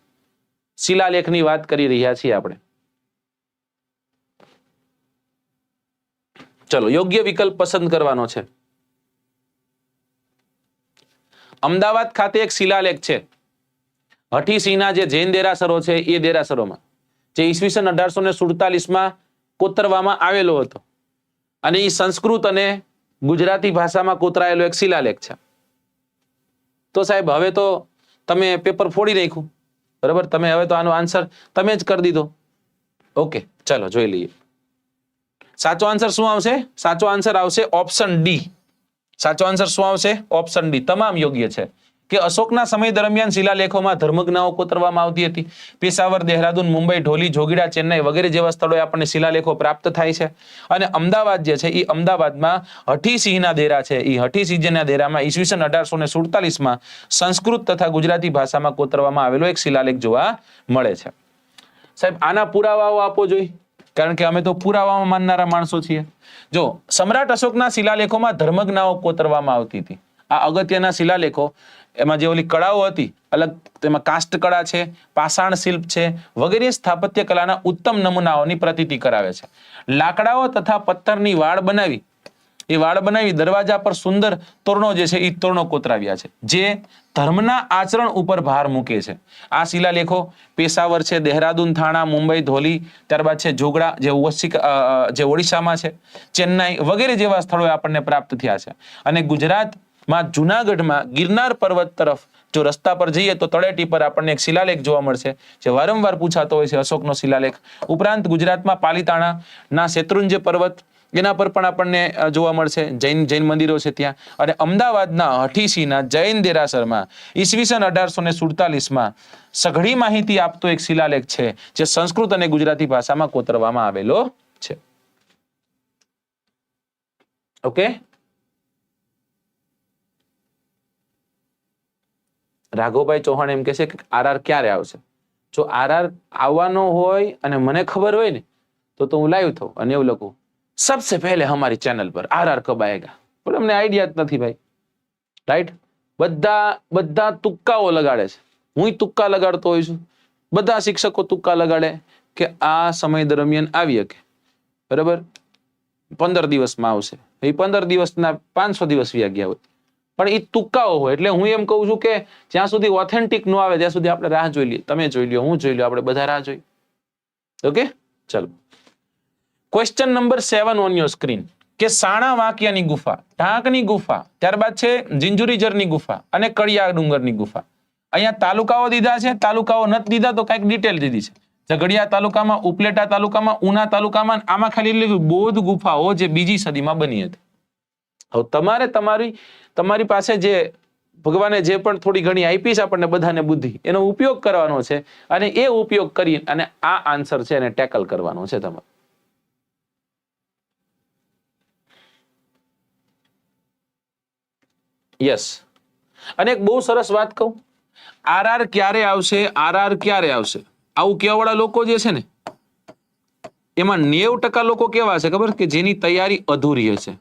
શિલાલેખની વાત કરી રહ્યા છીએ આપણે. ચલો, યોગ્ય વિકલ્પ પસંદ કરવાનો છે. અમદાવાદ ખાતે એક શિલાલેખ છે હઠીસિંહના જે જૈન દેરાસરો છે એ દેરાસરોમાં, જે ઈસવીસન 1847માં કોતરવામાં આવેલો હતો અને એ સંસ્કૃત અને ગુજરાતી ભાષામાં કોતરાયેલો એક શિલાલેખ છે. તો સાહેબ હવે તો તમે પેપર ફોડી નાખ્યું, બરાબર, તમે હવે તો આનો આન્સર તમે જ કરી દીધો. ઓકે, ચાલો જોઈ લઈએ. સાચો આન્સર શું આવશે? સાચો આન્સર આવશે ઓપ્શન ડી. સાચો આન્સર શું આવશે? Option D. તમામ યોગ્ય છે કે અશોકના સમય દરમિયાન શિલાલેખોમાં ધર્મજ્ઞાઓ કોતરવામાં આવતી હતી. પેશાવર, દેહરાદૂન, મુંબઈ, ઢોલી, જોગીડા, ચેન્નાઈ વગેરે જેવા સ્થળોએ આપણને શિલાલેખો પ્રાપ્ત થાય છે. અને અમદાવાદ જે છે એ અમદાવાદમાં હઠીસિંહના દેરા છે, એ હઠીસિંહના દેરામાં ઈસવીસન 1847માં સંસ્કૃત તથા ગુજરાતી ભાષામાં કોતરવામાં આવેલો એક શિલાલેખ જોવા મળે છે. સાહેબ આના પુરાવાઓ આપો જોઈએ, કારણ કે અમે તો પુરાવામાં માનનારા માણસો છીએ. જો સમ્રાટ અશોકના શિલાલેખોમાં ધર્મજ્ઞાઓ કોતરવામાં આવતી હતી. આ અગત્યના શિલાલેખો, એમાં જે ઓલી કળાઓ હતી અલગ, તેમાં કાસ્ટ કળા છે, પાષાણ શિલ્પ છે વગેરે સ્થાપત્ય કલાના ઉત્તમ નમૂનાઓની પ્રતીતિ કરાવે છે. લાકડાઓ તથા પથ્થરની વાડ બનાવી દરવાજા પર સુંદર તોરણો જે છે એ તોરણો કોતરાવ્યા છે, જે ધર્મના આચરણ ઉપર ભાર મૂકે છે. આ શિલાલેખો પેશાવર છે, દેહરાદૂન, થાણા, મુંબઈ, ધોલી, ત્યારબાદ છે જોગડા જે ઓડિશામાં છે, ચેન્નાઈ વગેરે જેવા સ્થળોએ આપણને પ્રાપ્ત થયા છે. અને ગુજરાતમાં જુનાગઢમાં ગિરનાર પર્વત તરફ જો રસ્તા પર જઈએ તો તળેટી પર આપણને એક શિલાલેખ જોવા મળશે, જે વારંવાર પૂછાતો હોય છે, અશોકનો શિલાલેખ. ઉપરાંત ગુજરાતમાં પાલીતાણાના શેત્રુંજય પર્વત, એના પર પણ આપણને જોવા મળશે, જૈન મંદિરો છે ત્યાં. અને અમદાવાદના હઠીસિંહના જૈન દેરાસરમાં ઈસવીસન 1847માં સઘળી માહિતી આપતો એક શિલાલેખ છે, જે સંસ્કૃત અને ગુજરાતી ભાષામાં કોતરવામાં આવેલો છે. ઓકે, રાઘવભાઈ ચૌહાણ એમ કહે છે કે આરઆર ક્યારે આવશે? જો આરઆર આવવાનો હોય અને મને ખબર હોય ને તો હું લાઈવ થઉં અને એવું લખું, सबसे पहले हमारी चैनल पर आरआर कब आएगा, पर हमने आइडिया જ નથી ભાઈ. રાઈટ, બધા તુક્કાઓ લગાડે છે, હું તુક્કા લગાડતો હોઉં છું, બધા શિક્ષકો તુક્કા લગાડે કે આ સમય દરમિયાન આવી શકે, બરાબર, 15 દિવસમાં આવશે. એ 15 દિવસના 500 દિવસ વ્યા ગયા હોય, પણ એ તુક્કાઓ હોય. એટલે હું એમ કહું છું કે જ્યાં સુધી ઓથેન્ટિક ન આવે ત્યાં સુધી આપણે રાહ જોઈ લઈએ. તમે જોઈ લ્યો, હું જોઈ લ્યો, આપણે બધા રાહ જોઈ. ઓકે, ચલો. Question number 7 on your screen કે સાણા વાંકિયાની ગુફા, ઢાંકની ગુફા, ત્યારબાદ છે જિંજુરીજરની ગુફા અને કડિયા ડુંગરની ગુફા. અહીંયા તાલુકાઓ દીધા છે, તાલુકાઓ નથી દીધા તો કઈક ડિટેલ દીધી છે. ઝઘડિયા તાલુકામાં, ઉપલેટા તાલુકામાં, ઉના તાલુકામાં, આમાં ખાલી લખ્યું બૌદ્ધ ગુફાઓ જે 2જી સદીમાં બની હતી. હવે તમારે તમારી પાસે જે ભગવાને જે પણ થોડી ઘણી આપી છે આપણને બધાને બુદ્ધિ, એનો ઉપયોગ કરવાનો છે અને એ ઉપયોગ કરી અને આ આન્સર છે એને ટેકલ કરવાનો છે તમારે. યસ, અને એક બહુ સરસ વાત કહું, આરઆર ક્યારે આવશે, આરઆર ક્યારે આવશે, આવું કહેવાવાળા લોકો જે છે ને એમાં 90% લોકો કેવા છે ખબર, કે જેની તૈયારી અધૂરી હશે.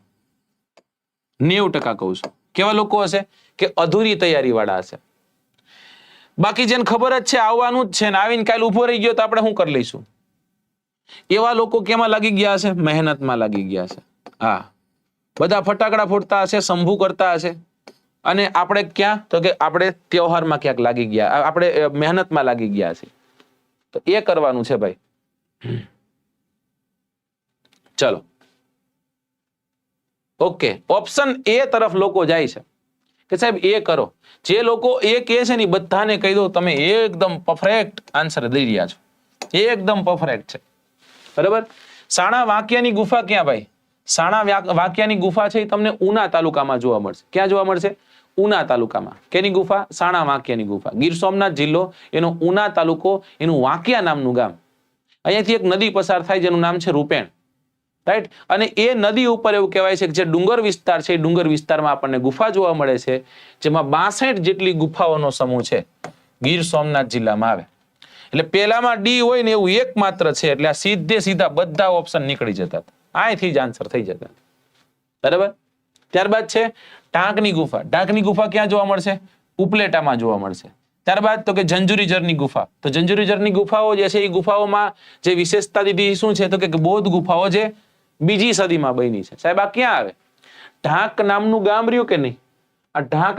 90% કહું છું, કેવા લોકો હશે કે અધૂરી તૈયારી વાળા હશે. બાકી જેને ખબર જ છે આવવાનું જ છે ને આવીને કાલ ઉભો રહી ગયો તો આપણે શું કરી લઈશું, એવા લોકો કેમાં લાગી ગયા હશે? મહેનતમાં લાગી ગયા છે. હા, બધા ફટાકડા ફોડતા હશે, શંભુ કરતા હશે, અને આપણે ક્યાં, તો કે આપણે તહેવારમાં ક્યાંક લાગી ગયા, આપણે મહેનતમાં લાગી ગયા છે. તો એ કરવાનું છે ભાઈ. ચલો, ઓકે, ઓપ્શન એ તરફ લોકો જાય છે કે સાહેબ એ કરો. જે લોકો એ કહે છે ને બધાને કહી દો તમે એકદમ પરફેક્ટ આન્સર દઈ રહ્યા છો, એકદમ પરફેક્ટ છે, બરાબર. સાણા વાંકિયાની ગુફા ક્યાં ભાઈ? સાણા વાંકિયાની ગુફા છે એ તમને ઉના તાલુકામાં જોવા મળશે. ક્યાં જોવા મળશે? ઉના તાલુકામાં. કેની ગુફા? સાણા વાંકિયાની ગુફા. ગીર સોમનાથ જિલ્લો, એનો ઉના તાલુકો, એનું વાંકિયા નામનું ગામ. અહીંયાથી એક નદી પસાર થાય જેનું નામ છે રૂપેણ, રાઈટ. અને એ નદી ઉપર એવું કહેવાય છે કે જે ડુંગર વિસ્તાર છે એ ડુંગર વિસ્તારમાં આપણને ગુફા જોવા મળે છે, જેમાં 62 જેટલી ગુફાઓનો સમૂહ છે, ગીર સોમનાથ જિલ્લામાં આવે. એટલે પહેલામાં ડી હોય ને એવું એકમાત્ર છે, એટલે આ સીધા બધા ઓપ્શન નીકળી જતા, અહીંથી જ આન્સર થઈ જતા, બરાબર. ત્યારબાદ છે ઢાંકની ગુફા. ઢાંકની ગુફા ક્યાં જોવા મળશે? ઉપલેટામાં જોવા મળશે. ત્યારબાદ તો કે જંજુરીજરની ગુફા. તો જંજુરીજરની ગુફાઓ જે છે એ ગુફાઓમાં જે વિશેષતા દીધી શું છે, તો કે બૌદ્ધ ગુફાઓ જે 2જી સદીમાં બની છે. સાહેબ આ ક્યાં આવે? ઢાંક નામનું ગામ રહ્યું કે નહીં, આ ઢાંક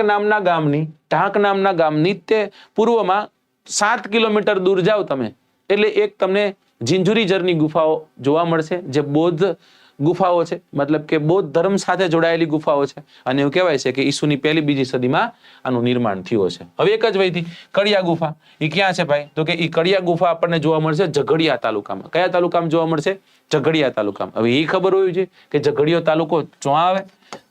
નામના ગામની તે પૂર્વમાં 7 કિલોમીટર દૂર જાઓ તમે એટલે એક તમને ઝિંઝુરીઝરની ગુફાઓ જોવા મળશે, જે બૌદ્ધ ગુફાઓ છે, મતલબ કે બૌદ્ધ ધર્મ સાથે જોડાયેલી ગુફાઓ છે, અને એવું કહેવાય છે કે ઈસુની 1લી-2જી સદીમાં આનું નિર્માણ થયું છે. હવે એક જ વયથી કડિયા ગુફા, એ ક્યાં છે ભાઈ? તો કે એ કડિયા ગુફા આપણને જોવા મળશે ઝઘડિયા તાલુકામાં. કયા તાલુકામાં જોવા મળશે? ઝઘડિયા તાલુકામાં. હવે એ ખબર હોવી જોઈએ કે ઝઘડિયો તાલુકો ચોં આવે?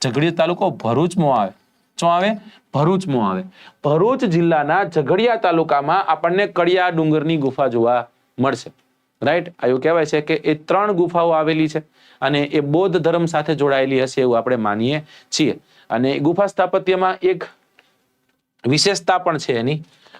ઝઘડિયો તાલુકો ભરૂચમાં આવે. ચોં આવે? ભરૂચમાં આવે. ભરૂચ જિલ્લાના ઝઘડિયા તાલુકામાં આપણને કડિયા ડુંગરની ગુફા જોવા મળશે. રાઈટ, એવું કહેવાય છે કે એ 3 ગુફાઓ આવેલી છે અને એ બૌદ્ધ ધર્મ સાથે જોડાયેલી હશે એવું આપણે માનીએ છીએ. અને ગુફા સ્થાપત્યમાં એક વિશેષતા પણ છે એની,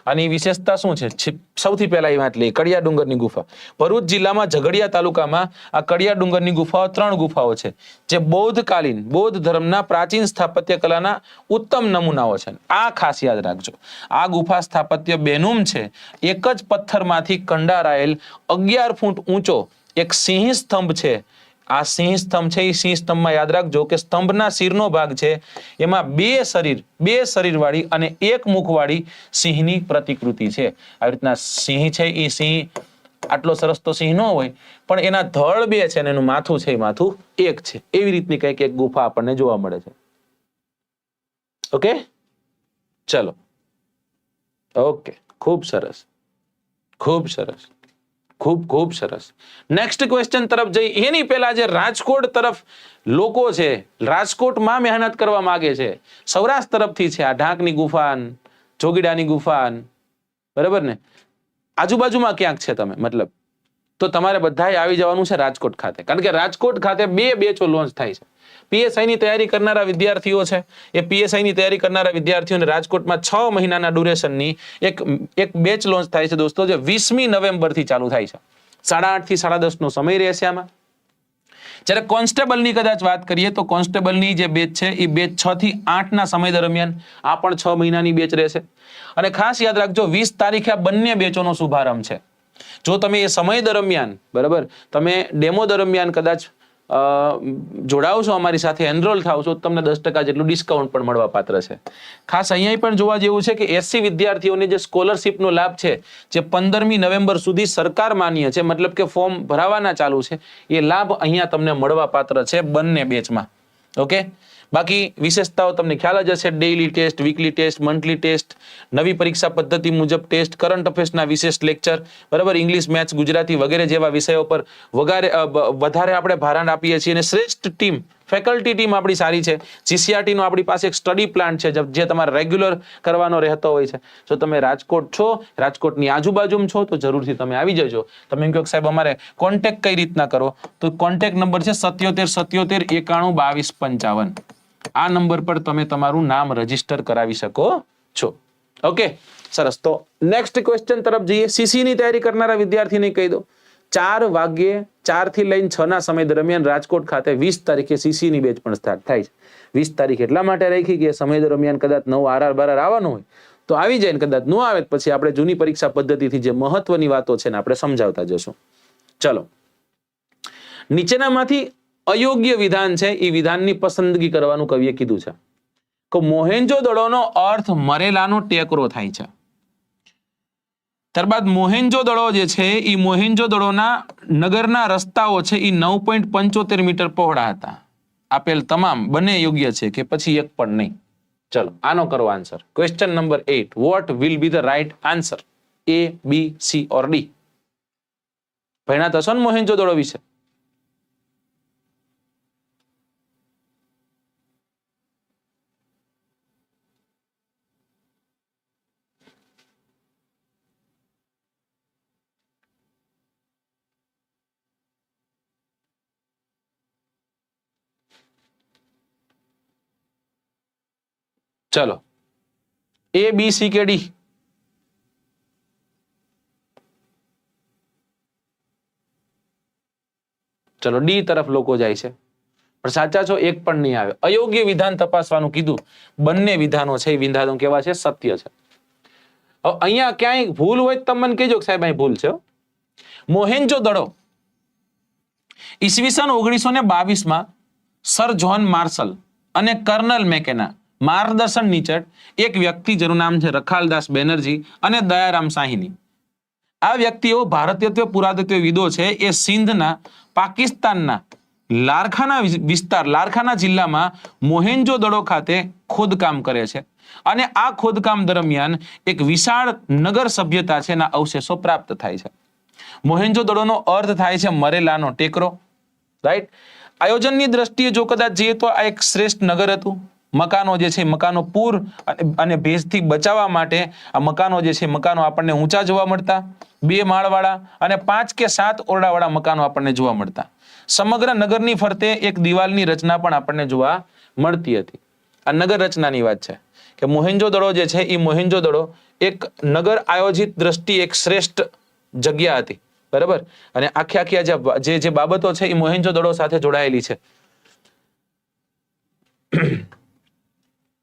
અને એ વિશેષતા શું છે? સૌથી પહેલા એ વાત લઈએ, કડિયા ડુંગરની ગુફા. ભરૂચ જિલ્લામાં ઝઘડિયા તાલુકામાં આ કડિયા ડુંગરની ગુફાઓ 3 ગુફાઓ છે, જે બૌદ્ધકાલીન બૌદ્ધ ધર્મના પ્રાચીન સ્થાપત્ય કલાના ઉત્તમ નમૂનાઓ છે. આ ખાસ યાદ રાખજો, આ ગુફા સ્થાપત્ય બેનૂમ છે. એક જ પથ્થરમાંથી કંડારાયેલ 11 ફૂટ ઊંચો એક સિંહ સ્તંભ છે. આ સિંહ સ્તંભ છે, એ સિંહ સ્તંભમાં યાદ રાખજો કે સ્તંભના શિરનો ભાગ છે એમાં 2 શરીર વાળી અને 1 મુખવાળી સિંહની પ્રતિકૃતિ છે. આવી રીતના સિંહ છે, એ સિંહ આટલો સરસ તો સિંહ ન હોય, પણ એના ધડ 2 છે અને એનું માથું છે એ માથું 1 છે. એવી રીતની કંઈક એક ગુફા આપણને જોવા મળે છે. ઓકે, ચલો, ઓકે, ખૂબ સરસ, ખૂબ સરસ, ખૂબ સરસ. નેક્સ્ટ ક્વેશ્ચન તરફ જઈ એની પહેલા જે રાજકોટ તરફ લોકો છે, રાજકોટમાં મહેનત કરવા માંગે છે, સૌરાષ્ટ્ર તરફથી છે, આ ઢાંકની ગુફા, જોગીડાની ગુફા, બરાબર ને, આજુબાજુમાં ક્યાંક છે તમે, મતલબ તો તમારે બધાએ આવી જવાનું છે રાજકોટ ખાતે, કારણ કે રાજકોટ ખાતે 2 બેચો લોન્ચ થાય છે. PSI ની તૈયારી કરનારા વિદ્યાર્થીઓ છે, એ PSI ની તૈયારી કરનારા વિદ્યાર્થીઓને રાજકોટમાં 6 મહિનાના ડ્યુરેશનની એક બેચ લોન્ચ થાય છે દોસ્તો, જે 20મી નવેમ્બરથી ચાલુ થાય છે. 8:30 થી 10:30 નો સમય રહેશે આમાં. જ્યારે કોન્સ્ટેબલની કદાચ વાત કરીએ તો કોન્સ્ટેબલની જે બેચ છે એ બેચ 6 થી 8 ના સમય દરમિયાન આ પણ 6 મહિનાની બેચ રહેશે. અને ખાસ યાદ રાખજો, 20 તારીખે આ બંને બેચોનો શુભારંભ છે. જો તમે એ સમય દરમિયાન, બરાબર, તમે ડેમો દરમિયાન કદાચ જોડાવશો અમારી સાથે, એનરોલ થાવ છો, તમને 10% જેટલું ડિસ્કાઉન્ટ પણ મળવા પાત્ર છે. ખાસ અહીંયા પણ જોવા જેવું છે કે SC વિદ્યાર્થીઓને જે સ્કોલરશિપનો લાભ છે, જે 15મી નવેમ્બર સુધી સરકાર માન્ય છે, મતલબ કે ફોર્મ ભરાવાના ચાલુ છે, એ લાભ અહીંયા તમને મળવા પાત્ર છે બંને બેચમાં. ઓકે, બાકી વિશેષતાઓ તમને ખ્યાલ જ હશે. Daily test, weekly test, monthly test, નવી પરીક્ષા પદ્ધતિ મુજબ ટેસ્ટ, કરંટ અફેર્સના વિશેષ લેક્ચર, બરાબર, ઇંગ્લિશ, મેથ્સ, ગુજરાતી વગેરે જેવા વિષયો પર વધારે આપણે ભારણ આપીએ છીએ. અને શ્રેષ્ઠ ટીમ, ફેકલ્ટી ટીમ આપણી સારી છે. GCRT નો આપણી પાસે એક સ્ટડી પ્લાન છે જે તમારે રેગ્યુલર કરવાનો રહેતો હોય છે. જો તમે રાજકોટ છો, રાજકોટની આજુબાજુમાં છો, તો જરૂરથી તમે આવી જજો. તમે એમ કહો સાહેબ અમારે કોન્ટેક્ટ કઈ રીતના કરો, તો કોન્ટેક્ટ નંબર છે 77 77 91 22 55. આ નંબર પર તમે તમારું નામ રજીસ્ટર કરાવી શકો છો. ઓકે, સરસ. તો નેક્સ્ટ ક્વેશ્ચન તરફ જઈએ. CC ની તૈયારી કરનારા વિદ્યાર્થીને કહી દો, 4 વાગ્યે 4 થી લઈને 6 ના સમય દરમિયાન રાજકોટ ખાતે 20 તારીખે CC ની બેચ પણ સ્ટાર્ટ થાય છે. 20 તારીખ એટલા માટે રાખી કે સમય દરમિયાન કદાચ નવો RR બાર આવવાનું હોય તો આવી જાય, ને કદાચ ન આવે પછી આપણે જૂની પરીક્ષા પદ્ધતિથી જે મહત્વની વાતો છે ને આપણે સમજાવતા જશું. ચલો, નીચેનામાંથી અયોગ્ય વિધાન છે, એ વિધાનની પસંદગી કરવાનું કવિએ કીધું છે. કે મોહેન્જો-દડોનો અર્થ મરેલાનો ટેકરો થાય છે. ત્યારબાદ મોહેન્જો-દડો જે છે એ મોહેન્જો-દડોના નગરના રસ્તાઓ છે એ 9.75 મીટર પહોળા હતા. આપેલ તમામ બંને યોગ્ય છે કે પછી એક પણ નહીં? ચલો, આનો કરો answer. Question number 8, what will be the right answer? A, B, C or D? ભણ્યા થશો ને મોહેન્જો-દડો વિશે? ચલો, A, B, C કે D? ચલો, D તરફ લોકો જાય છે, પણ સાચા છો, એક પણ નહીં આવે. અયોગ્ય વિધાન તપાસવાનું કીધું. બંને વિધાનો છે એ વિધાનો કેવા છે? સત્ય છે. હવે અહીંયા ક્યાંય ભૂલ હોય તો તમે મને કહેજો કે સાહેબ અહીં ભૂલ છે. મોહેન્જો-દડો ઈસવીસન 1922 માં સર જ્હોન માર્શલ અને કર્નલ મેકેના માર્ગદર્શન નીચે એક વ્યક્તિ જેનું નામ છે રખાલદાસ બેનર્જી અને દયારામ સાહીની. આ વ્યક્તિઓ ભારતીયત્વ પુરાતત્વવિદો છે એ સિંધના પાકિસ્તાનના લારખાના જિલ્લામાં મોહેન્જો-દડો ખાતે ખોદકામ કરે છે અને આ ખોદકામ દરમિયાન એક વિશાળ નગર સભ્યતા છે એના અવશેષો પ્રાપ્ત થાય છે. મોહેન્જો-દડોનો અર્થ થાય છે મરેલાનો ટેકરો, રાઈટ. આયોજનની દ્રષ્ટિએ જો કદાચ જઈએ તો આ એક શ્રેષ્ઠ નગર હતું. મકાનો જે છે મકાનો પૂર અને ભેજથી બચાવવા માટે આ મકાનો જે છે મકાનો આપણને ઊંચા જોવા મળતા, 2 માળવાળા અને 5 કે 7 ઓરડાવાળા મકાનો આપણને જોવા મળતા. સમગ્ર નગરની ફરતે એક દિવાલની રચના પણ આપણને જોવા મળતી હતી. આ નગર રચનાની વાત છે કે મોહેન્જો-દડો જે છે એ મોહેન્જો-દડો એક નગર આયોજિત દ્રષ્ટિ એક શ્રેષ્ઠ જગ્યા હતી, બરાબર. અને આખી જે બાબતો છે એ મોહેન્જો-દડો સાથે જોડાયેલી છે.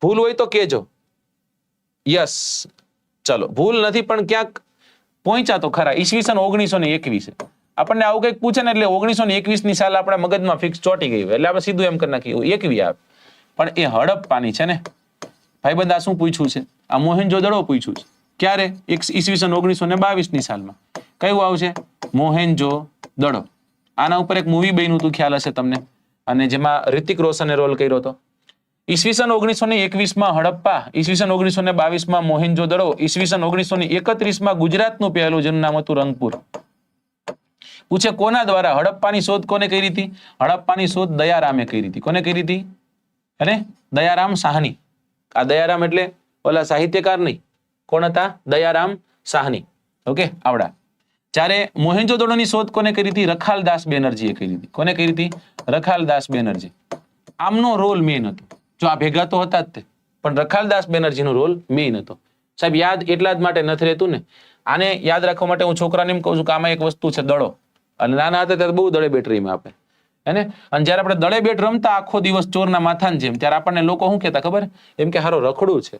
ભૂલ હોય તો કેજો. યસ, ચલો ભૂલ નથી પણ ક્યાંક પહોંચ્યા તો ખરા. ઈસવીસન 1921. આપણને આવું કંઈક પૂછે ને એટલે 1921 ની સાલ આપણા મગજમાં ફિક્સ ચોટી ગઈ એટલે આપણે સીધું એમ કરી નાખીએ 21 આવે. પણ એ હડપ્પાની છે ને ભાઈબંધ. આ શું પૂછ્યું છે? આ મોહેન્જો-દડો પૂછ્યું છે. ક્યારે? ઈસવીસન 1922 ની સાલમાં. કયું આવશે? મોહેન્જો-દડો. આના ઉપર એક મૂવી બન્યું હતું, ખ્યાલ હશે તમને, અને જેમાં ઋતિક રોશને રોલ કર્યો હતો. ઈસવીસન 1921 હડપ્પા, ઈસવીસન 1922 મોહેન્જો-દડો, ઈસવીસન 1931 ગુજરાતનું પહેલું જેનું નામ હતું રંગપુર. પૂછે કોના દ્વારા હડપ્પાની શોધ કોને કરી હતી? હડપ્પાની શોધ દયારામે કરી હતી. કોને કરી હતી? અને દયારામ સાહની. આ દયારામ એટલે ઓલા સાહિત્યકાર નહીં. કોણ હતા? દયારામ સાહની. ઓકે, આવડા. જ્યારે મોહેન્જો-દડોની શોધ કોને કરી હતી? રખાલદાસ બેનર્જીએ કરી હતી. કોને કરી હતી? રખાલદાસ બેનર્જી. આમનો રોલ મેઇન હતો. જો આ ભેગા તો હતા જ તે, પણ રખાલદાસ બેનર્જીનો રોલ મેઇન હતો. સાહેબ યાદ એટલા જ માટે નથી રહેતું ને. આને યાદ રાખવા માટે હું છોકરાને એમ કહું છું કે આમાં એક વસ્તુ છે દડો. અને નાના હતા ત્યારે બહુ દડે બેટ રહીમાં આપણે, હેને. અને જયારે આપણે દડે બેટ રમતા આખો દિવસ ચોરના માથાની જેમ, ત્યારે આપણને લોકો શું કહેતા ખબર? એમ કે હારો રખડું છે.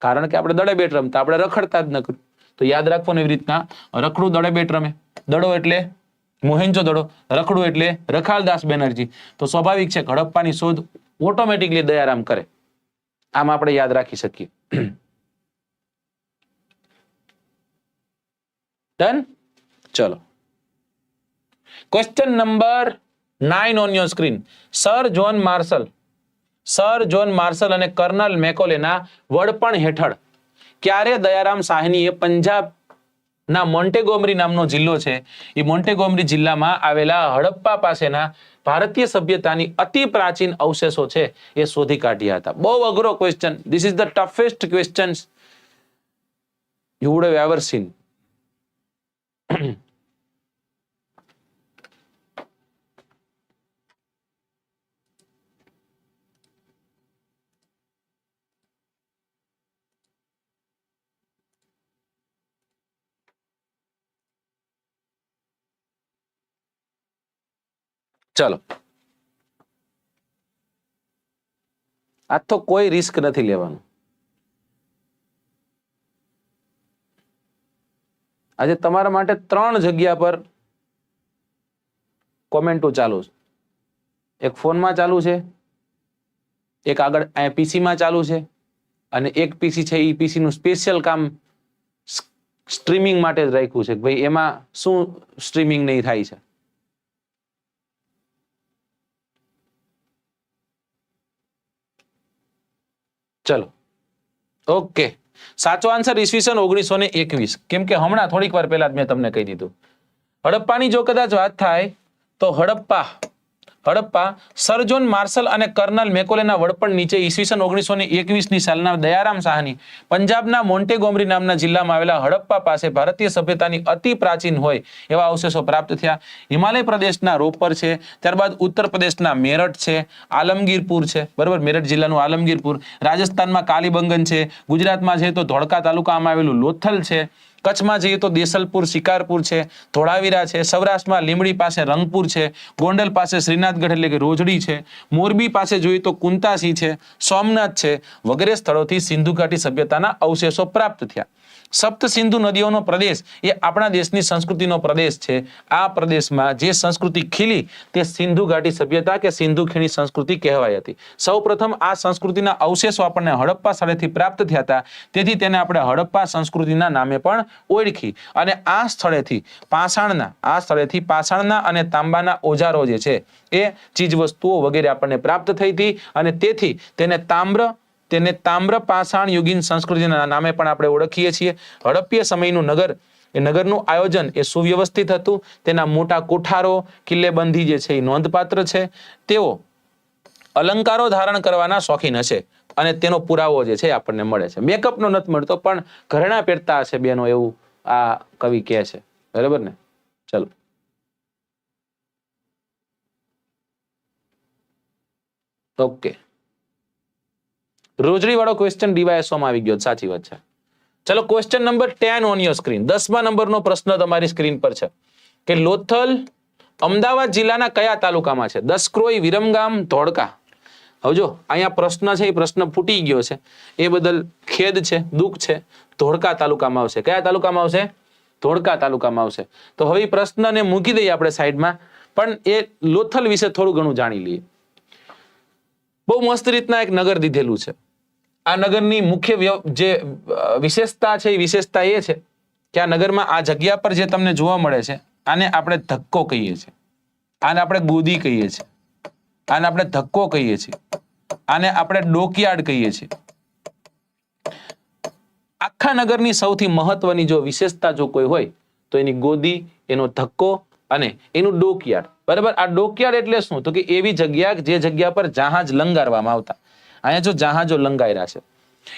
કારણ કે આપણે દડે બેટ રમતા, આપણે રખડતા જ ન. તો યાદ રાખવાનું એવી રીતના, રખડું દડે બેટ રમે. દડો એટલે મોહેન્જો-દડો, રખડું એટલે રખાલદાસ બેનર્જી. તો સ્વાભાવિક છે કે હડપ્પાની શોધ ઓટોમેટિકલી દયારામ કરે. આમ આપણે યાદ રાખી શકીએ. ડન? ચલો, question number 9 on your screen. Sir John Marshall અને કર્નલ મેકોલેના વડપણ હેઠળ ક્યારે દયારામ સાહનીએ પંજાબના મોન્ટેગોમરી નામનો જિલ્લો છે, એ મોન્ટેગોમરી જિલ્લામાં આવેલા હડપ્પા પાસેના ભારતીય સભ્યતાની અતિ પ્રાચીન અવશેષો છે એ શોધી કાઢ્યા હતા? બહુ અઘરો question. This is the toughest question you would have ever scene. ચલો, આ તો કોઈ રિસ્ક નથી લેવાનું. આજે તમારા માટે 3 જગ્યા પર કોમેન્ટો ચાલુ છે. એક ફોનમાં ચાલુ છે, એક આગળ પીસીમાં ચાલુ છે, અને એક પીસી છે એ પીસી નું સ્પેશિયલ કામ સ્ટ્રીમિંગ માટે જ રાખ્યું છે. ભાઈ એમાં શું સ્ટ્રીમિંગ નહીં થાય છે. ચલો, ઓકે. સાચો આન્સર ઈસવીસન 1921. કેમ કે હમણાં થોડીક વાર પહેલા જ મેં તમને કહી દીધું. હડપ્પાની જો કદાચ વાત થાય તો હડપ્પા સર જોન માર્શલ અને કર્નલ મેકોલેના વડપણ નીચે ઈસવીસન 1921 ની સાલના દયારામ સાહની પંજાબના મોન્ટેગોમરી નામના જિલ્લામાં આવેલા હડપ્પા પાસે ભારતીય સભ્યતાની અતિ પ્રાચીન હોય એવા અવશેષો પ્રાપ્ત થયા. હિમાલય પ્રદેશના રોપર છે, ત્યારબાદ ઉત્તર પ્રદેશના મેરઠ છે, આલમગીરપુર છે, બરોબર, મેરઠ જિલ્લાનું આલમગીરપુર, રાજસ્થાનમાં કાલીબંગન છે, ગુજરાતમાં છે તો ધોળકા તાલુકામાં આવેલું લોથલ છે, કચ્છમાં જઈએ તો દેસલપુર શિકારપુર છે, ધોળાવીરા છે, સૌરાષ્ટ્રમાં લીંબડી પાસે રંગપુર છે, ગોંડલ પાસે શ્રીનાથગઢ એટલે કે રોજડી છે, મોરબી પાસે જોઈએ તો કુંતાસી છે, સોમનાથ છે, વગેરે સ્થળોથી સિંધુ ઘાટી સભ્યતાના અવશેષો પ્રાપ્ત થયા. સપ્ત સિંધુ નદીઓનો પ્રદેશ એ આપણા દેશની સંસ્કૃતિનો પ્રદેશ છે. આ પ્રદેશમાં જે સંસ્કૃતિ ખીલી તે સિંધુ ઘાટી સભ્યતા કે સિંધુ ખીણી સંસ્કૃતિ કહેવાઈ હતી. સૌપ્રથમ આ સંસ્કૃતિના અવશેષો આપણને હડપ્પા સ્થળેથી પ્રાપ્ત થયા હતા, તેથી તેને આપણે હડપ્પા સંસ્કૃતિના નામે પણ ઓળખી. અને આ સ્થળેથી પાષાણના અને તાંબાના ઓજારો જે છે એ ચીજ વસ્તુઓ વગેરે આપણને પ્રાપ્ત થઈ હતી, અને તેથી તેને તામ્ર પાષાણ યુગીન સંસ્કૃતિના નામે પણ આપણે ઓળખીએ છીએ. હડપ્પીય સમયનું નગર એ નગરનું આયોજન એ સુવ્યવસ્થિત હતું. તેના મોટા કોઠારો, કિલ્લેબંધી જે છે એ નોંધપાત્ર છે. તેઓ અલંકારો ધારણ કરવાના શોખીન હશે, અને તેનો પુરાવો જે છે આપણને મળે છે. મેકઅપનો નથી મળતો, પણ ઘરેણા પહેરતા હશે બેનો, એવું આ કવિ કહે છે. બરાબર ને? ચલો, ઓકે. રોજડી વાળો ક્વેશ્ચન ડીવાયએસઓ માં આવી ગયો, સાચી વાત છે. ચલો, question number 10 on your screen. 10મા નંબરનો પ્રશ્ન તમારી સ્ક્રીન પર છે કે લોથલ અમદાવાદ જિલ્લાના કયા તાલુકામાં છે? દસક્રોઈ, વિરમગામ, ધોળકા. હવે જો અહીંયા પ્રશ્ન છે એ પ્રશ્ન ફૂટી ગયો છે, એ બદલ ખેદ છે, દુઃખ છે. ધોળકા તાલુકામાં આવશે. કયા તાલુકામાં આવશે? ધોળકા તાલુકામાં આવશે. તો હવે પ્રશ્નને મૂકી દઈએ આપણે સાઈડમાં, પણ એ લોથલ વિશે થોડું ઘણું જાણી લઈએ. બહુ મસ્ત રીતના એક નગર દીધેલું છે. આ નગરની મુખ્ય જે વિશેષતા છે એ વિશેષતા એ છે કે આ નગરમાં આ જગ્યા પર જે તમને જોવા મળે છે આને આપણે ધક્કો કહીએ છીએ, આને આપણે ગોદી કહીએ છીએ, આને આપણે ધક્કો કહીએ છીએ, આને આપણે ડોકયાર્ડ કહીએ છીએ. આખા નગરની સૌથી મહત્વની જો વિશેષતા જો કોઈ હોય તો એની ગોદી, એનો ધક્કો અને એનું ડોકયાર્ડ. બરાબર? આ ડોકયાર્ડ એટલે શું? તો કે એવી જગ્યા જે જગ્યા પર જહાજ લંગારવામાં આવતા. અહીંયા જો જહાજો લંગાર્યા છે,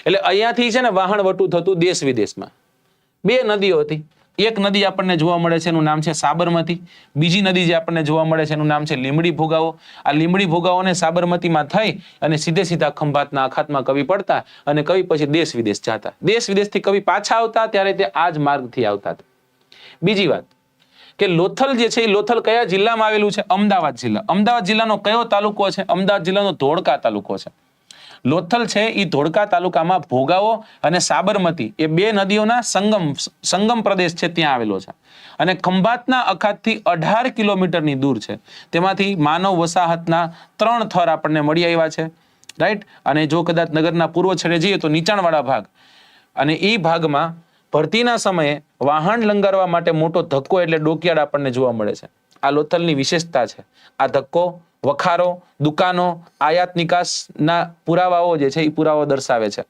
એટલે અહીંયાથી છે ને વાહન વટું થતું દેશ વિદેશમાં. બે નદીઓ હતી. એક નદી આપણને જોવા મળે છે, એનું નામ છે સાબરમતી. બીજી નદી જે આપણને જોવા મળે છે એનું નામ છે લીંબડી ભોગાવો. આ લીંબડી ભોગાવોને સાબરમતીમાં થઈ અને સીધા ખંભાતના અખાતમાં કવિ પડતા, અને કવિ પછી દેશ વિદેશ જતા. દેશ વિદેશથી કવિ પાછા આવતા ત્યારે તે આ જ માર્ગથી આવતા હતા. બીજી વાત કે લોથલ જે છે એ લોથલ કયા જિલ્લામાં આવેલું છે? અમદાવાદ જિલ્લા. અમદાવાદ જિલ્લાનો કયો તાલુકો છે? અમદાવાદ જિલ્લાનો ધોળકા તાલુકો છે. લોથલ છે એ ધોળકા તાલુકામાં ભોગાવો અને સાબરમતી એ બે નદીઓના સંગમ પ્રદેશ છે ત્યાં આવેલો છે, અને ખંભાતના અખાતથી 18 કિલોમીટરની દૂર છે. તેમાંથી માનવ વસાહતના 3 થર આપણને મળી આવ્યા છે, રાઈટ. અને જો કદાચ નગરના પૂર્વ છેડે જઈએ તો નીચાણવાળા ભાગ, અને એ ભાગમાં ભરતીના સમયે વાહન લંગારવા માટે મોટો ધક્કો એટલે ડોકયાર્ડ આપણને જોવા મળે છે. આ લોથલની વિશેષતા છે. આ ધક્કો, વખારો, દુકાનો, આયાત નિકાસના પુરાવાઓ જે છે એ પુરાવો દર્શાવે છે.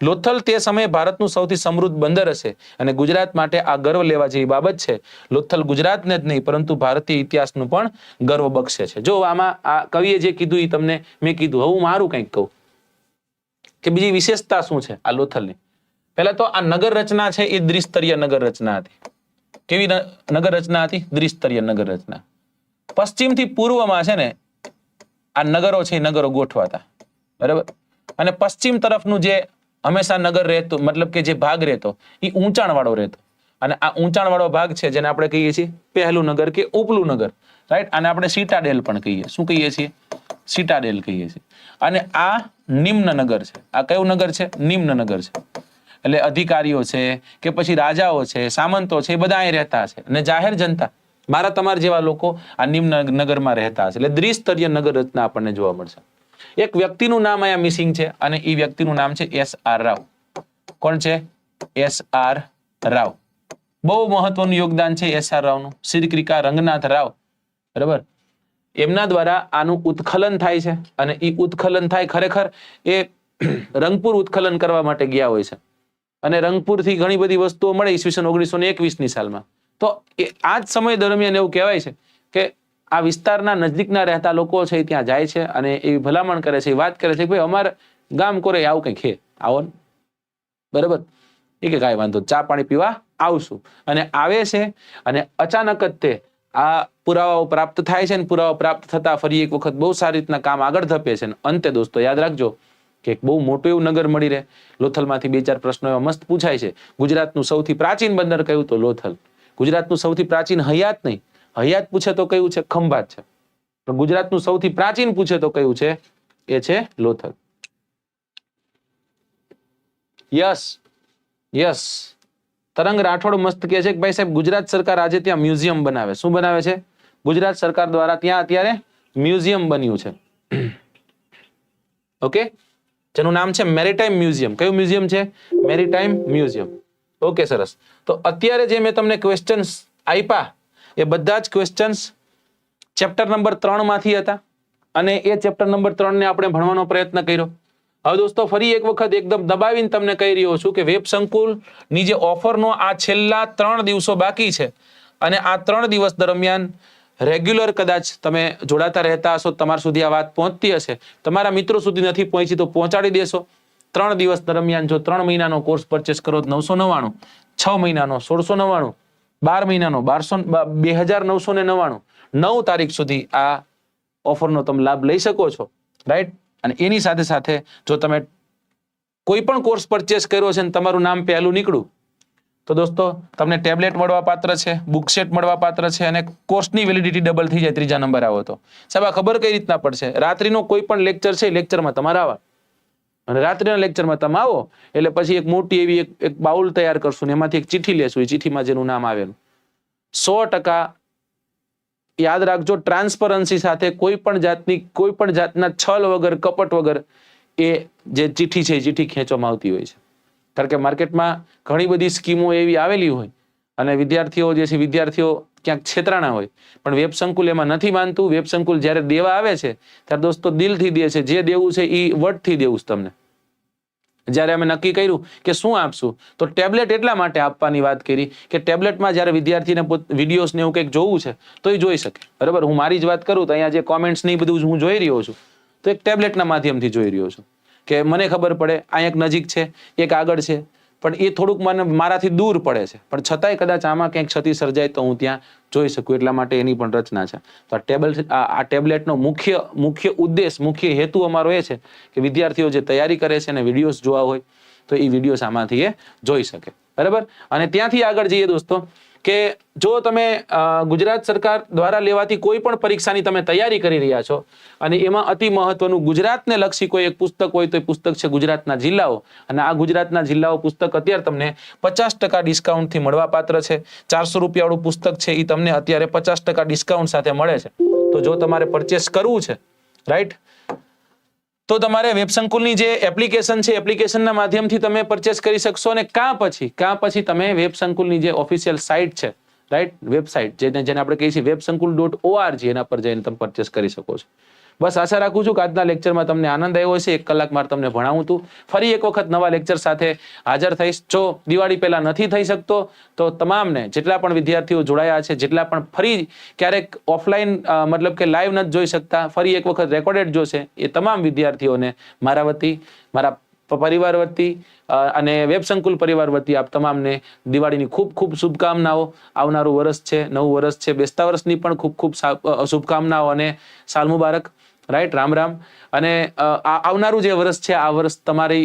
લોથલ તે સમયે ભારતનું સૌથી સમૃદ્ધ બંદર હશે, અને ગુજરાત માટે આ ગર્વ લેવા જેવી બાબત છે. લોથલ ગુજરાતને જ નહીં પરંતુ ભારતીય ઇતિહાસનું પણ ગર્વ બક્ષે છે. જો આમાં આ કવિએ જે કીધું એ તમને મેં કીધું. હવે હું મારું કંઈક કહું કે બીજી વિશેષતા શું છે આ લોથલની. પહેલા તો આ નગર રચના છે એ દ્વિસ્તરીય નગર રચના હતી. કેવી નગર રચના હતી? દ્વિસ્તરીય નગર રચના. પશ્ચિમથી પૂર્વમાં છે ને આ નગરો છે એ નગરો ગોઠવાતા. બરાબર? અને પશ્ચિમ તરફનું જે હંમેશા નગર રહેતો, મતલબ કે જે ભાગ રહેતો એ ઊંચાણવાળો રહેતો. અને આ ઊંચાણવાળો ભાગ છે જેને આપણે કહીએ છીએ પહેલું નગર કે ઉપલું નગર, રાઈટ. આને આપણે સિટાડેલ પણ કહીએ. શું કહીએ છીએ? સિટાડેલ કહીએ છીએ. અને આ નિમ્ન નગર છે. આ કયું નગર છે? નિમ્ન નગર છે. એટલે અધિકારીઓ છે કે પછી રાજાઓ છે, સામંતો છે, એ બધા અહીં રહેતા હશે, અને જાહેર જનતા, મારા તમારા જેવા લોકો આ નિમ્ન નગરમાં રહેતા હશે. એટલે દ્વિસ્તરીય નગર રચના આપણને જોવા મળશે. એક વ્યક્તિનું નામ અહીંયા મિસિંગ છે, અને એ વ્યક્તિનું નામ છે S.R. રાવ. કોણ છે? S.R. રાવ. બહુ મહત્વનું યોગદાન છે S.R. રાવનું. શ્રીક્રિકા રંગનાથ રાવ. બરાબર? એમના દ્વારા આનું ઉત્ખલન થાય છે, અને એ ઉત્ખલન થાય ખરેખર એ રંગપુર ઉત્ખલન કરવા માટે ગયા હોય છે, અને રંગપુરથી ઘણી બધી વસ્તુઓ મળે ઈસવીસન 1921ની સાલમાં. તો આ જ સમય દરમિયાન એવું કહેવાય છે કે આ વિસ્તારના નજદીકના રહેતા લોકો છે ત્યાં જાય છે, અને એવી ભલામણ કરે છે, વાત કરે છે કે ભાઈ અમારે ગામ કોરે આવું કંઈક છે, આવો ને. બરાબર? એ કે કાંઈ વાંધો, ચા પાણી પીવા આવશું. અને આવે છે, અને અચાનક જ તે આ પુરાવાઓ પ્રાપ્ત થાય છે, અને પુરાવા પ્રાપ્ત થતા ફરી એક વખત બહુ સારી રીતના કામ આગળ ધપે છે. અંતે દોસ્તો યાદ રાખજો કે એક બહુ મોટું એવું નગર મળી રહે. લોથલમાંથી 2-4 પ્રશ્નો એવા મસ્ત પૂછાય છે. ગુજરાતનું સૌથી પ્રાચીન બંદર કયું? તો લોથલ. ગુજરાતનું સૌથી પ્રાચીન હયાત નહીં, હયાત પૂછે તો કયું છે? ખંભાત છે. પણ ગુજરાતનું સૌથી પ્રાચીન પૂછે તો કયું છે? એ છે લોથલ. યસ તરંગ રાઠોડ મસ્ત કહે છે કે ભાઈ સાહેબ ગુજરાત સરકાર આજે ત્યાં મ્યુઝિયમ બનાવે. શું બનાવે છે? ગુજરાત સરકાર દ્વારા ત્યાં અત્યારે મ્યુઝિયમ બન્યું છે. ઓકે, જેનું નામ છે મેરીટાઈમ મ્યુઝિયમ. કયું મ્યુઝિયમ છે? Maritime museum. ઓકે, સરસ. તો અત્યારે જે મેં તમને ક્વેશ્ચન્સ આપ્યા એ બધા જ ક્વેશ્ચન્સ ચેપ્ટર નંબર 3 માંથી હતા અને એ ચેપ્ટર નંબર 3 ને આપણે ભણવાનો પ્રયત્ન કર્યો. હવે દોસ્તો ફરી એક વખત એકદમ દબાવીને તમને કહી રહ્યો છું કે વેબ સંકુલની જે ઓફરનો આ છેલ્લા 3 દિવસો બાકી છે અને આ 3 દિવસ દરમિયાન રેગ્યુલર કદાચ તમે જોડાતા રહેતા હશો, તમારા સુધી આ વાત પહોંચતી હશે, તમારા મિત્રો સુધી નથી પહોંચી તો પહોંચાડી દેશો. 3 દિવસ દરમિયાન જો 3 મહિનાનો કોર્સ પરચેસ કરો તો 999, 6 મહિનાનો 1699, 12 મહિનાનો 2999, 9 તારીખ સુધી આ ઓફરનો તમે લાભ લઈ શકો છો, રાઈટ. અને એની સાથે સાથે જો તમે કોઈ પણ કોર્સ પરચેસ કર્યો છે અને તમારું નામ પહેલું નીકળ્યું તો દોસ્તો તમને ટેબ્લેટ મળવા પાત્ર છે, બુકસેટ મળવા પાત્ર છે અને કોર્સની વેલિડિટી ડબલ થઈ જાય 3જા નંબર આવો તો. સાહેબ આ ખબર કઈ રીતના પડશે? રાત્રિનો કોઈ પણ લેક્ચર છે, લેક્ચરમાં તમારે આવવા અને રાત્રિના લેક્ચરમાં તમે આવો એટલે પછી એક મોટી એવી એક બાઉલ તૈયાર કરશું ને એમાંથી એક ચિઠ્ઠી લેશું. એ ચિઠ્ઠીમાં જેનું નામ આવેલું 100% યાદ રાખજો, ટ્રાન્સપરન્સી સાથે કોઈ પણ જાતના છલ વગર, કપટ વગર એ જે ચિઠ્ઠી છે એ ચિઠ્ઠી ખેંચવામાં આવતી હોય છે. કારણ કે માર્કેટમાં ઘણી બધી સ્કીમો એવી આવેલી હોય અને વિદ્યાર્થીઓ જે છે વિદ્યાર્થીઓ ક્યાંક છેતરાણા હોય, પણ વેબ સંકુલ એમાં નથી માનતું. વેબ સંકુલ જ્યારે દેવા આવે છે ત્યારે દોસ્તો દિલથી દે છે. જે દેવું છે એ વટથી દેવું છે તમને. જ્યારે અમે નક્કી કર્યું કે શું આપશું તો ટેબ્લેટ એટલા માટે આપવાની વાત કરી કે ટેબ્લેટમાં જ્યારે વિદ્યાર્થીને વિડીયોઝ ને એવું કંઈક જોવું છે તો એ જોઈ શકે. બરાબર, હું મારી જ વાત કરું તો અહીંયા જે કોમેન્ટ્સ ને બધું હું જોઈ રહ્યો છું તો એક ટેબ્લેટના માધ્યમથી જોઈ રહ્યો છું કે મને ખબર પડે આ એક નજીક છે, એક આગળ છે, પણ એ થોડુંક મને મારાથી દૂર પડે છે, પણ છતાંય કદાચ આમાં ક્યાંક ક્ષતિ સર્જાય તો હું ત્યાં જોઈ શકું, એટલા માટે એની પણ રચના છે. તો આ ટેબ્લેટનો મુખ્ય ઉદ્દેશ, મુખ્ય હેતુ અમારો એ છે કે વિદ્યાર્થીઓ જે તૈયારી કરે છે અને વિડીયોઝ જોવા હોય તો એ વિડીયોઝ આમાંથી એ જોઈ શકે. બરાબર, અને ત્યાંથી આગળ જઈએ દોસ્તો કે જો તમે ગુજરાત સરકાર દ્વારા લેવાતી કોઈ પણ પરીક્ષાની તમે તૈયારી કરી રહ્યા છો અને એમાં અતિ મહત્વનું ગુજરાતને લક્ષી કોઈ એક પુસ્તક હોય તો એ પુસ્તક છે ગુજરાતના જિલ્લાઓ. અને આ ગુજરાતના જિલ્લાઓ પુસ્તક અત્યારે તમને 50% ડિસ્કાઉન્ટથી મળવા પાત્ર છે. 400 રૂપિયાવાળું પુસ્તક છે એ તમને અત્યારે 50% ડિસ્કાઉન્ટ સાથે મળે છે. તો જો તમારે પરચેસ કરવું છે, રાઈટ, તો તમારે વેબ સંકુલની જે એપ્લિકેશન છે એપ્લિકેશનના માધ્યમથી તમે પરચેસ કરી શકશો. અને કાં પછી તમે વેબ સંકુલની જે ઓફિશિયલ સાઇટ છે, રાઈટ, વેબસાઇટ જેને આપણે કહીએ છીએ websankul.org, એના પર જઈને તમે પરચેસ કરી શકો છો. બસ આશા રાખું છું કે આજના લેક્ચરમાં તમને આનંદ આવ્યો હશે. 1 કલાક મારે તમને ભણાવું હતું. ફરી એક વખત નવા લેક્ચર સાથે હાજર થઈશ. જો દિવાળી પહેલા નથી થઈ શકતો તો તમામને જેટલા પણ વિદ્યાર્થીઓ જોડાયા છે, જેટલા પણ ફરી ક્યારેક ઓફલાઈન મતલબ કે લાઈવ નથી જોઈ શકતા, ફરી એક વખત રેકોર્ડેડ જોશે, એ તમામ વિદ્યાર્થીઓને મારા વતી, મારા પરિવાર વતી અને વેબ સંકુલ પરિવાર વતી આપ તમામને દિવાળીની ખૂબ ખૂબ શુભકામનાઓ. આવનારું વર્ષ છે, નવું વર્ષ છે, બેસતા વર્ષની પણ ખૂબ ખૂબ શુભકામનાઓ અને સાલ મુબારક, રાઈટ, રામ રામ. અને આવનારું જે વર્ષ છે આ વર્ષ તમારી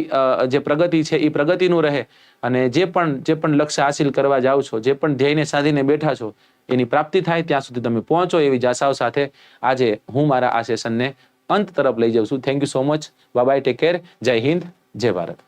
જે પ્રગતિ છે એ પ્રગતિનું રહે અને જે પણ લક્ષ્ય હાસિલ કરવા જાઓ છો, જે પણ ધ્યેયને સાધીને બેઠા છો એની પ્રાપ્તિ થાય ત્યાં સુધી તમે પહોંચો એવી આશાઓ સાથે આજે હું મારા આ સેશનને અંત તરફ લઈ જાઉં છું. Thank you so much. Bye bye, take care. જય હિન્દ, જય ભારત.